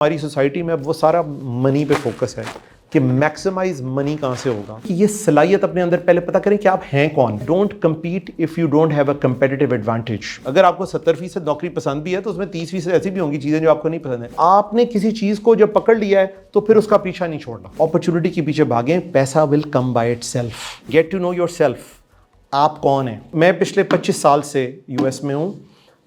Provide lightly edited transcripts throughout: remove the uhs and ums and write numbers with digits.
ہماری سوسائٹی میں اب وہ سارا منی پہ فوکس ہے کہ میکسیمائز منی کہاں سے ہوگا. کہ یہ صلاحیت اپنے اندر پہلے پتہ کریں کہ آپ ہیں کون. Don't compete if you don't have a competitive advantage. اگر آپ کو 70% نوکری پسند بھی ہے تو اس میں 30% ایسی بھی ہوں گی چیزیں جو آپ کو نہیں پسند ہیں. آپ نے کسی چیز کو جب پکڑ لیا ہے تو پھر اس کا پیچھا نہیں چھوڑنا. اپرچونٹی کے پیچھے بھاگیں. پیسہ will come by itself. Get to know yourself. آپ کون ہیں. میں پچھلے 25 سال سے یو ایس میں ہوں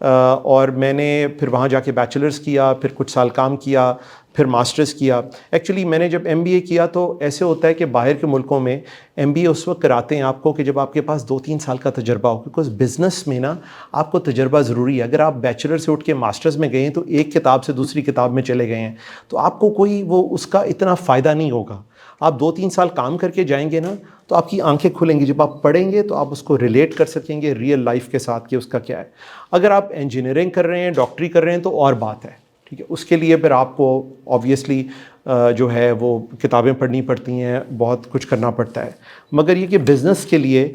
اور میں نے پھر وہاں جا کے بیچلرز کیا, پھر کچھ سال کام کیا, پھر ماسٹرز کیا. ایکچولی میں نے جب ایم بی اے کیا تو ایسے ہوتا ہے کہ باہر کے ملکوں میں ایم بی اے اس وقت کراتے ہیں آپ کو کہ جب آپ کے پاس 2-3 سال کا تجربہ ہو, بیکاز بزنس میں نا آپ کو تجربہ ضروری ہے. اگر آپ بیچلر سے اٹھ کے ماسٹرز میں گئے ہیں تو ایک کتاب سے دوسری کتاب میں چلے گئے ہیں تو آپ کو کوئی وہ اس کا اتنا فائدہ نہیں ہوگا. آپ 2-3 سال کام کر کے جائیں گے نا تو آپ کی آنکھیں کھلیں گی. جب آپ پڑھیں گے تو آپ اس کو ریلیٹ کر سکیں گے ریئل لائف کے ساتھ کہ اس کا کیا ہے. اگر آپ انجینئرنگ کر رہے ہیں, ڈاکٹری کر رہے ہیں تو اور بات ہے, ٹھیک ہے. اس کے لیے پھر آپ کو آبویسلی جو ہے وہ کتابیں پڑھنی پڑتی ہیں, بہت کچھ کرنا پڑتا ہے. مگر یہ کہ بزنس کے لیے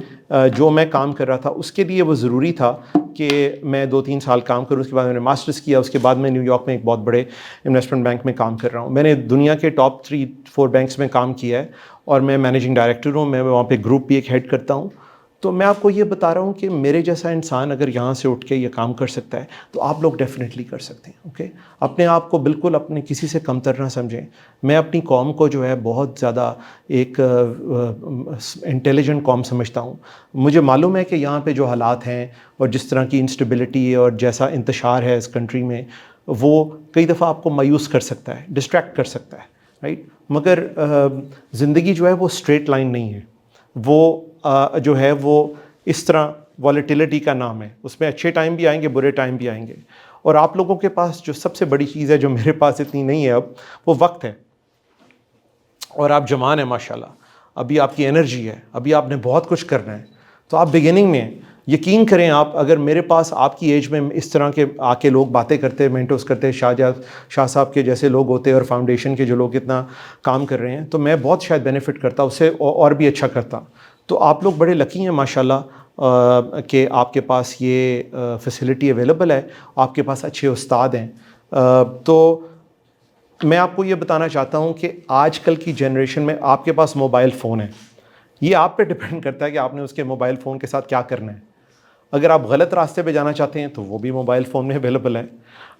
جو میں کام کر رہا تھا اس کے لیے وہ ضروری تھا کہ میں 2-3 سال کام کروں. اس کے بعد میں نے ماسٹرز کیا. اس کے بعد میں نیو یارک میں ایک بہت بڑے انویسٹمنٹ بینک میں کام کر رہا ہوں. میں نے دنیا کے ٹاپ 3-4 بینکس میں کام کیا ہے اور میں مینیجنگ ڈائریکٹر ہوں. میں وہاں پہ گروپ بھی ایک ہیڈ کرتا ہوں. تو میں آپ کو یہ بتا رہا ہوں کہ میرے جیسا انسان اگر یہاں سے اٹھ کے یہ کام کر سکتا ہے تو آپ لوگ ڈیفینیٹلی کر سکتے ہیں. اوکے, اپنے آپ کو بالکل اپنے کسی سے کمتر نہ سمجھیں. میں اپنی قوم کو جو ہے بہت زیادہ ایک انٹیلیجنٹ قوم سمجھتا ہوں. مجھے معلوم ہے کہ یہاں پہ جو حالات ہیں اور جس طرح کی انسٹیبلٹی اور جیسا انتشار ہے اس کنٹری میں, وہ کئی دفعہ آپ کو مایوس کر سکتا ہے, ڈسٹریکٹ کر سکتا ہے, رائٹ. مگر زندگی جو ہے وہ اسٹریٹ لائن نہیں ہے. وہ جو ہے وہ اس طرح والیٹیلیٹی کا نام ہے. اس میں اچھے ٹائم بھی آئیں گے, برے ٹائم بھی آئیں گے. اور آپ لوگوں کے پاس جو سب سے بڑی چیز ہے جو میرے پاس اتنی نہیں ہے اب, وہ وقت ہے. اور آپ جوان ہیں ماشاءاللہ, ابھی آپ کی انرجی ہے, ابھی آپ نے بہت کچھ کرنا ہے. تو آپ بگننگ میں یقین کریں, آپ اگر میرے پاس آپ کی ایج میں اس طرح کے آ کے لوگ باتیں کرتے, مینٹوس کرتے, شاہ صاحب کے جیسے لوگ ہوتے اور فاؤنڈیشن کے جو لوگ اتنا کام کر رہے ہیں, تو میں بہت شاید بینیفٹ کرتا, اس سے اور بھی اچھا کرتا. تو آپ لوگ بڑے لکی ہیں ماشاءاللہ کہ آپ کے پاس یہ فیسلٹی اویلیبل ہے, آپ کے پاس اچھے استاد ہیں. تو میں آپ کو یہ بتانا چاہتا ہوں کہ آج کل کی جنریشن میں آپ کے پاس موبائل فون ہے. یہ آپ پہ ڈپینڈ کرتا ہے کہ آپ نے اس کے موبائل فون کے ساتھ کیا کرنا ہے. اگر آپ غلط راستے پہ جانا چاہتے ہیں تو وہ بھی موبائل فون میں اویلیبل ہے.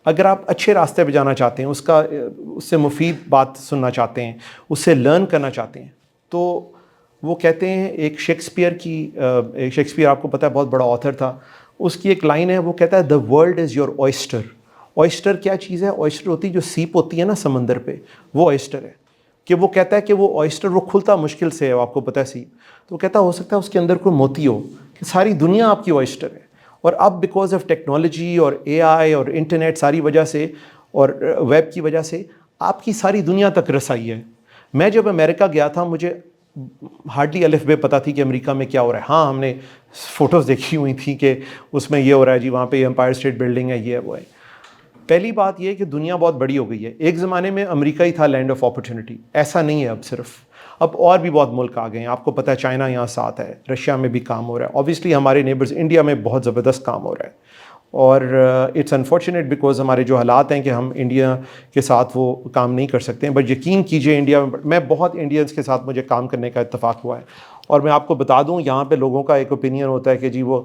اگر آپ اچھے راستے پہ جانا چاہتے ہیں, اس سے مفید بات سننا چاہتے ہیں, اس سے لرن کرنا چاہتے ہیں, تو وہ کہتے ہیں ایک شیکسپیئر آپ کو پتہ ہے بہت بڑا آتھر تھا, اس کی ایک لائن ہے, وہ کہتا ہے the world is your oyster. oyster کیا چیز ہے؟ oyster ہوتی ہے جو سیپ ہوتی ہے نا سمندر پہ, وہ oyster ہے. کہ وہ کہتا ہے کہ وہ oyster وہ کھلتا مشکل سے ہے, آپ کو پتہ ہے سیپ, تو وہ کہتا ہو سکتا ہے اس کے اندر کوئی موتی ہو, کہ ساری دنیا آپ کی oyster ہے. اور اب بیکاز آف ٹیکنالوجی اور اے آئی اور انٹرنیٹ ساری وجہ سے اور ویب کی وجہ سے آپ کی ساری دنیا تک رسائی ہے. میں جب امریکہ گیا تھا مجھے ہارڈلی الف بے پتہ تھی کہ امریکہ میں کیا ہو رہا ہے. ہاں, ہم نے فوٹوز دیکھی ہوئی تھی کہ اس میں یہ ہو رہا ہے جی, وہاں پہ امپائر اسٹیٹ بلڈنگ ہے, یہ ہے وہ ہے. پہلی بات یہ کہ دنیا بہت بڑی ہو گئی ہے. ایک زمانے میں امریکہ ہی تھا لینڈ آف اپرچونٹی, ایسا نہیں ہے اب. صرف اب اور بھی بہت ملک آ گئے ہیں. آپ کو پتہ ہے چائنا یہاں ساتھ ہے, رشیا میں بھی کام ہو رہا ہے, اوبیسلی ہمارے نیبرز انڈیا میں بہت زبردست کام ہو رہا ہے. اور اٹس انفارچونیٹ بیکاز ہمارے جو حالات ہیں کہ ہم انڈیا کے ساتھ وہ کام نہیں کر سکتے ہیں. بٹ یقین کیجئے انڈیا میں بہت انڈینس کے ساتھ مجھے کام کرنے کا اتفاق ہوا ہے. اور میں آپ کو بتا دوں, یہاں پہ لوگوں کا ایک اوپینین ہوتا ہے کہ جی وہ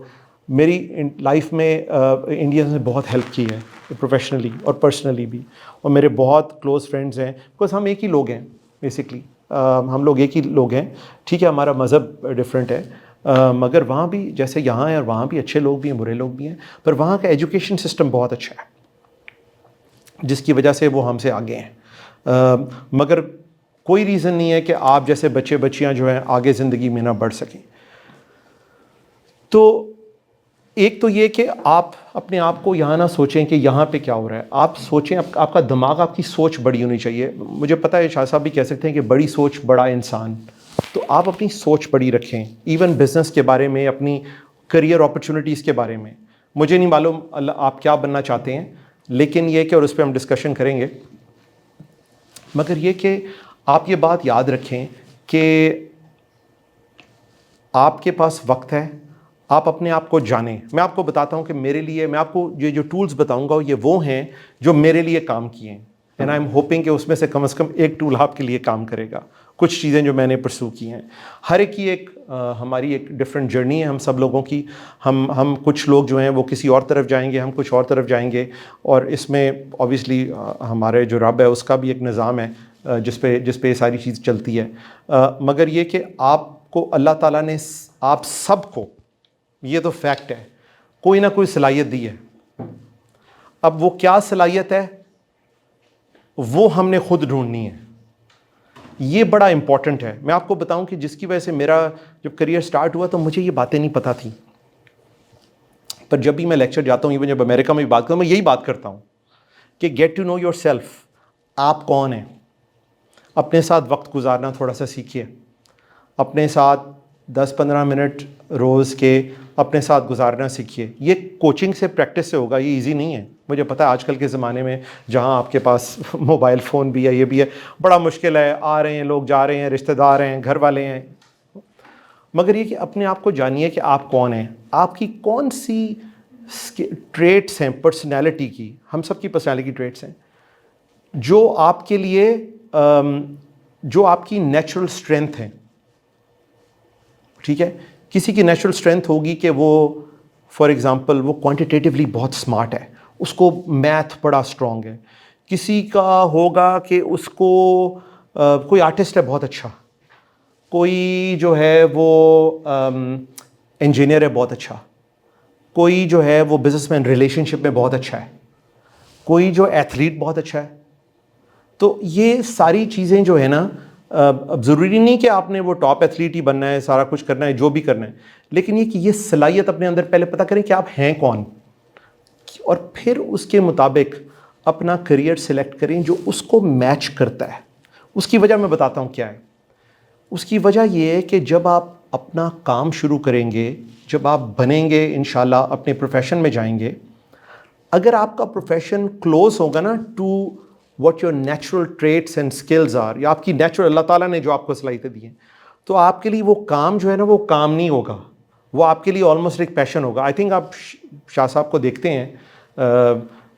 میری لائف میں انڈینس نے بہت ہیلپ کی ہے, پروفیشنلی اور پرسنلی بھی. اور میرے بہت کلوز فرینڈز ہیں, بیکاز ہم ایک ہی لوگ ہیں بیسکلی, ہم لوگ ایک ہی لوگ ہیں. ٹھیک ہے, ہمارا مذہب ڈفرینٹ ہے, مگر وہاں بھی جیسے یہاں ہیں, اور وہاں بھی اچھے لوگ بھی ہیں, برے لوگ بھی ہیں. پر وہاں کا ایجوکیشن سسٹم بہت اچھا ہے, جس کی وجہ سے وہ ہم سے آگے ہیں. مگر کوئی ریزن نہیں ہے کہ آپ جیسے بچے بچیاں جو ہیں آگے زندگی میں نہ بڑھ سکیں. تو ایک تو یہ کہ آپ اپنے آپ کو یہاں نہ سوچیں کہ یہاں پہ کیا ہو رہا ہے. آپ سوچیں, آپ کا دماغ, آپ کی سوچ بڑی ہونی چاہیے. مجھے پتہ ہے شاہ صاحب بھی کہہ سکتے ہیں کہ بڑی سوچ بڑا انسان. تو آپ اپنی سوچ بڑی رکھیں, ایون بزنس کے بارے میں, اپنی کریئر اپرچونیٹیز کے بارے میں. مجھے نہیں معلوم آپ کیا بننا چاہتے ہیں, لیکن یہ کہ, اور اس پہ ہم ڈسکشن کریں گے, مگر یہ کہ آپ یہ بات یاد رکھیں کہ آپ کے پاس وقت ہے, آپ اپنے آپ کو جانیں. میں آپ کو بتاتا ہوں کہ میرے لیے, میں آپ کو یہ جو ٹولز بتاؤں گا یہ وہ ہیں جو میرے لیے کام کیے ہیں. اینڈ آئی ایم ہوپنگ کہ اس میں سے کم ایک ٹول آپ کے لیے کام کرے گا. کچھ چیزیں جو میں نے پرسو کی ہیں, ہر ایک کی ایک ہماری ایک ڈفرینٹ جرنی ہے ہم سب لوگوں کی. ہم کچھ لوگ جو ہیں وہ کسی اور طرف جائیں گے, ہم کچھ اور طرف جائیں گے, اور اس میں اوبیسلی ہمارے جو رب ہے اس کا بھی ایک نظام ہے جس پہ یہ ساری چیز چلتی ہے. مگر یہ کہ آپ کو اللہ تعالیٰ نے آپ سب کو, یہ تو فیکٹ ہے, کوئی نہ کوئی صلاحیت دی ہے. اب وہ کیا صلاحیت ہے وہ ہم نے خود ڈھونڈنی ہے. یہ بڑا امپورٹنٹ ہے. میں آپ کو بتاؤں کہ جس کی وجہ سے میرا جب کریئر سٹارٹ ہوا تو مجھے یہ باتیں نہیں پتہ تھیں, پر جب بھی میں لیکچر جاتا ہوں, ایون جب امریکہ میں بھی بات کرتا ہوں, میں یہی بات کرتا ہوں کہ get to know yourself. آپ کون ہیں؟ اپنے ساتھ وقت گزارنا تھوڑا سا سیکھیے. اپنے ساتھ 10-15 منٹ روز کے اپنے ساتھ گزارنا سیکھیے. یہ کوچنگ سے, پریکٹس سے ہوگا, یہ ایزی نہیں ہے. مجھے پتہ ہے آج کل کے زمانے میں جہاں آپ کے پاس موبائل فون بھی ہے, یہ بھی ہے, بڑا مشکل ہے. آ رہے ہیں لوگ, جا رہے ہیں, رشتہ دار ہیں, گھر والے ہیں. مگر یہ کہ اپنے آپ کو جانیے کہ آپ کون ہیں, آپ کی کون سی ٹریٹس ہیں پرسنالٹی کی. ہم سب کی پرسنالٹی کی ٹریٹس ہیں جو آپ کے لیے جو آپ کی نیچرل اسٹرینتھ ہیں. ٹھیک ہے, کسی کی نیچرل اسٹرینتھ ہوگی کہ وہ فار ایگزامپل وہ کوانٹیٹیولی بہت اسمارٹ ہے, اس کو میتھ بڑا اسٹرانگ ہے. کسی کا ہوگا کہ اس کو کوئی آرٹسٹ ہے بہت اچھا, کوئی جو ہے وہ انجینئر ہے بہت اچھا, کوئی جو ہے وہ بزنس مین ریلیشن شپ میں بہت اچھا ہے, کوئی جو ایتھلیٹ بہت اچھا ہے. تو یہ ساری چیزیں جو ہے نا, اب ضروری نہیں کہ آپ نے وہ ٹاپ ایتھلیٹ ہی بننا ہے, سارا کچھ کرنا ہے, جو بھی کرنا ہے, لیکن یہ کہ یہ صلاحیت اپنے اندر پہلے پتہ کریں کہ آپ ہیں کون, اور پھر اس کے مطابق اپنا کریئر سلیکٹ کریں جو اس کو میچ کرتا ہے. اس کی وجہ میں بتاتا ہوں کیا ہے. اس کی وجہ یہ ہے کہ جب آپ اپنا کام شروع کریں گے, جب آپ بنیں گے انشاءاللہ, اپنے پروفیشن میں جائیں گے, اگر آپ کا پروفیشن کلوز ہوگا نا to what your natural traits and skills are, یا آپ کی نیچرل اللہ تعالیٰ نے جو آپ کو صلاحیتیں دی ہیں, تو آپ کے لیے وہ کام جو ہے نا وہ کام نہیں ہوگا, وہ آپ کے لیے آلموسٹ ایک پیشن ہوگا. آئی تھنک آپ شاہ صاحب کو دیکھتے ہیں,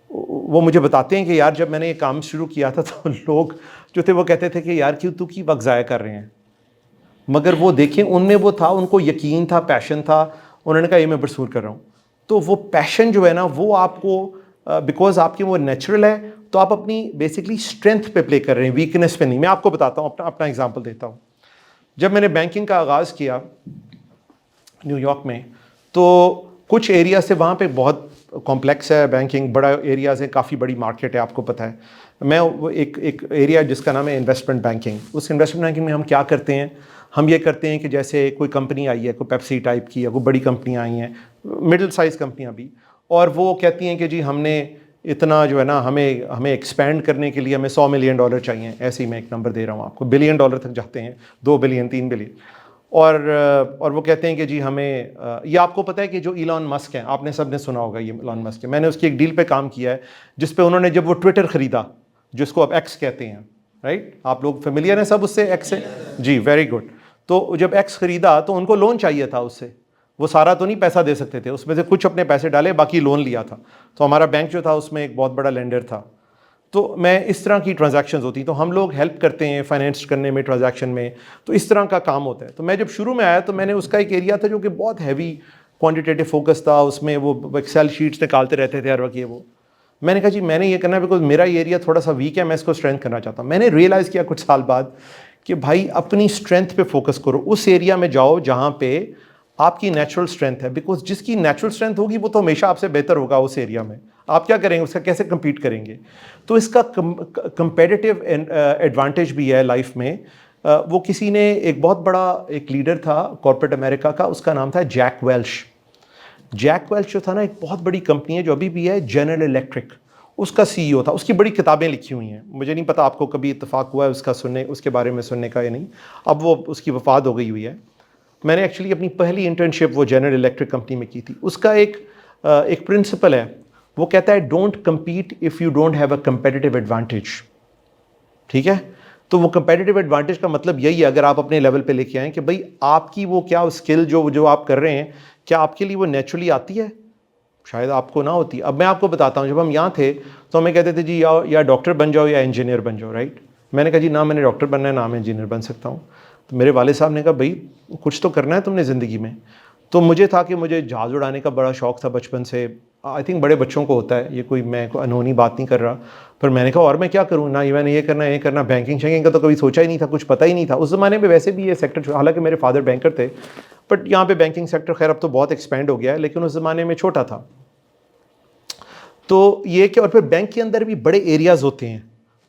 وہ مجھے بتاتے ہیں کہ یار جب میں نے یہ کام شروع کیا تھا تو لوگ جو تھے وہ کہتے تھے کہ یار کیوں تو کی وقت ضائع کر رہے ہیں. مگر وہ دیکھیں ان میں وہ تھا, ان کو یقین تھا, پیشن تھا, انہوں نے کہا یہ میں پرسو کر رہا ہوں. تو وہ پیشن جو ہے نا وہ آپ کو بیکاز آپ کی وہ نیچرل ہے, تو آپ اپنی بیسکلی اسٹرینتھ پہ پلے کر رہے ہیں, ویکنیس پہ نہیں. میں آپ کو بتاتا ہوں, اپنا ایگزامپل دیتا ہوں. جب میں نے بینکنگ کا آغاز کیا نیو یارک میں, تو کچھ ایریا سے وہاں پہ بہت کمپلیکس ہے بینکنگ, بڑا ایریاز ہے, کافی بڑی مارکیٹ ہے, آپ کو پتہ ہے. میں ایک ایریا جس کا نام ہے انویسٹمنٹ بینکنگ. اس انویسٹمنٹ بینکنگ میں ہم کیا کرتے ہیں, ہم یہ کرتے ہیں کہ جیسے کوئی کمپنی آئی ہے, کوئی پیپسی ٹائپ کی, یا کوئی بڑی کمپنیاں آئی ہیں, مڈل سائز کمپنیاں بھی, اور وہ کہتی ہیں کہ جی ہم نے اتنا جو ہے نا ہمیں ایکسپینڈ کرنے کے لیے ہمیں $100 ملین چاہیے. ایسے ہی میں ایک نمبر دے رہا ہوں آپ کو, $1 بلین تک جاتے ہیں, 2 بلین, 3 بلین. اور وہ کہتے ہیں کہ جی ہمیں, یہ آپ کو پتہ ہے کہ جو ایلان مسک ہیں, آپ نے سب نے سنا ہوگا یہ ایلان مسک ہے, میں نے اس کی ایک ڈیل پہ کام کیا ہے جس پہ انہوں نے جب وہ ٹویٹر خریدا, جس کو اب ایکس کہتے ہیں, رائٹ, آپ لوگ فیملیئر ہیں سب اس سے, ایکس سے, جی ویری گڈ. تو جب ایکس خریدا تو ان کو لون چاہیے تھا اس سے, وہ سارا تو نہیں پیسہ دے سکتے تھے, اس میں سے کچھ اپنے پیسے ڈالے, باقی لون لیا تھا. تو ہمارا بینک جو تھا اس میں ایک بہت بڑا لینڈر تھا. تو میں اس طرح کی ٹرانزیکشنز ہوتی ہیں, تو ہم لوگ ہیلپ کرتے ہیں فائنینس کرنے میں, ٹرانزیکشن میں, تو اس طرح کا کام ہوتا ہے. تو میں جب شروع میں آیا تو میں نے اس کا ایک ایریا تھا جو کہ بہت ہیوی کوانٹیٹیو فوکس تھا, اس میں وہ ایکسل شیٹس نکالتے رہتے تھے ہر وقت. یہ وہ میں نے کہا جی میں نے یہ کرنا ہے بیکاز میرا یہ ایریا تھوڑا سا ویک ہے, میں اس کو اسٹرینتھ کرنا چاہتا ہوں. میں نے ریئلائز کیا کچھ سال بعد کہ بھائی اپنی اسٹرینتھ پہ فوکس کرو, اس ایریا میں جاؤ جہاں پہ آپ کی نیچرل اسٹرینتھ ہے, بیکاز جس کی نیچرل اسٹرینتھ ہوگی وہ تو ہمیشہ آپ سے بہتر ہوگا اس ایریا میں. آپ کیا کریں گے, اس کا کیسے کمپیٹ کریں گے. تو اس کا کمپیٹیٹیو ایڈوانٹیج بھی ہے لائف میں. وہ کسی نے, ایک بہت بڑا ایک لیڈر تھا کارپوریٹ امریکہ کا, اس کا نام تھا جیک ویلش. جیک ویلش جو تھا نا, ایک بہت بڑی کمپنی ہے جو ابھی بھی ہے, جنرل الیکٹرک, اس کا CEO تھا. اس کی بڑی کتابیں لکھی ہوئی ہیں, مجھے نہیں پتا آپ کو کبھی اتفاق ہوا ہے اس کا سننے, اس کے بارے میں سننے کا یا نہیں. اب وہ اس کی وفات ہو گئی ہوئی ہے. میں نے ایکچولی اپنی پہلی انٹرنشپ وہ جنرل الیکٹرک کمپنی میں کی تھی. اس کا ایک پرنسپل ہے, وہ کہتا ہے don't compete if you don't have a competitive advantage. ٹھیک ہے, تو وہ کمپیٹیٹیو ایڈوانٹیج کا مطلب یہی ہے, اگر آپ اپنے لیول پہ لے کے آئیں کہ بھائی آپ کی وہ کیا اسکل جو آپ کر رہے ہیں, کیا آپ کے لیے وہ نیچرلی آتی ہے, شاید آپ کو نہ ہوتی. اب میں آپ کو بتاتا ہوں, جب ہم یہاں تھے تو ہمیں کہتے تھے جی یا ڈاکٹر بن جاؤ یا انجینئر بن جاؤ, رائٹ. میں نے کہا جی نہ میں نے ڈاکٹر بننا ہے نہ میں انجینئر بن سکتا ہوں. تو میرے والد صاحب نے کہا بھائی کچھ تو کرنا ہے تم نے زندگی میں. تو مجھے تھا کہ مجھے جہاز اڑانے کا بڑا شوق تھا بچپن سے. آئی تھنک بڑے بچوں کو ہوتا ہے, یہ کوئی میں کوئی انہونی بات نہیں کر رہا. پھر میں نے کہا اور میں کیا کروں, نہ میں نے یہ کرنا بینکنگ شینکنگ کا تو کبھی سوچا ہی نہیں تھا, کچھ پتہ ہی نہیں تھا اس زمانے میں. ویسے بھی یہ سیکٹر, حالانکہ میرے فادر بینکر تھے, بٹ یہاں پہ بینکنگ سیکٹر خیر اب تو بہت ایکسپینڈ ہو گیا ہے, لیکن اس زمانے میں چھوٹا تھا. تو یہ کہ اور پھر بینک کے اندر بھی بڑے ایریاز ہوتے ہیں,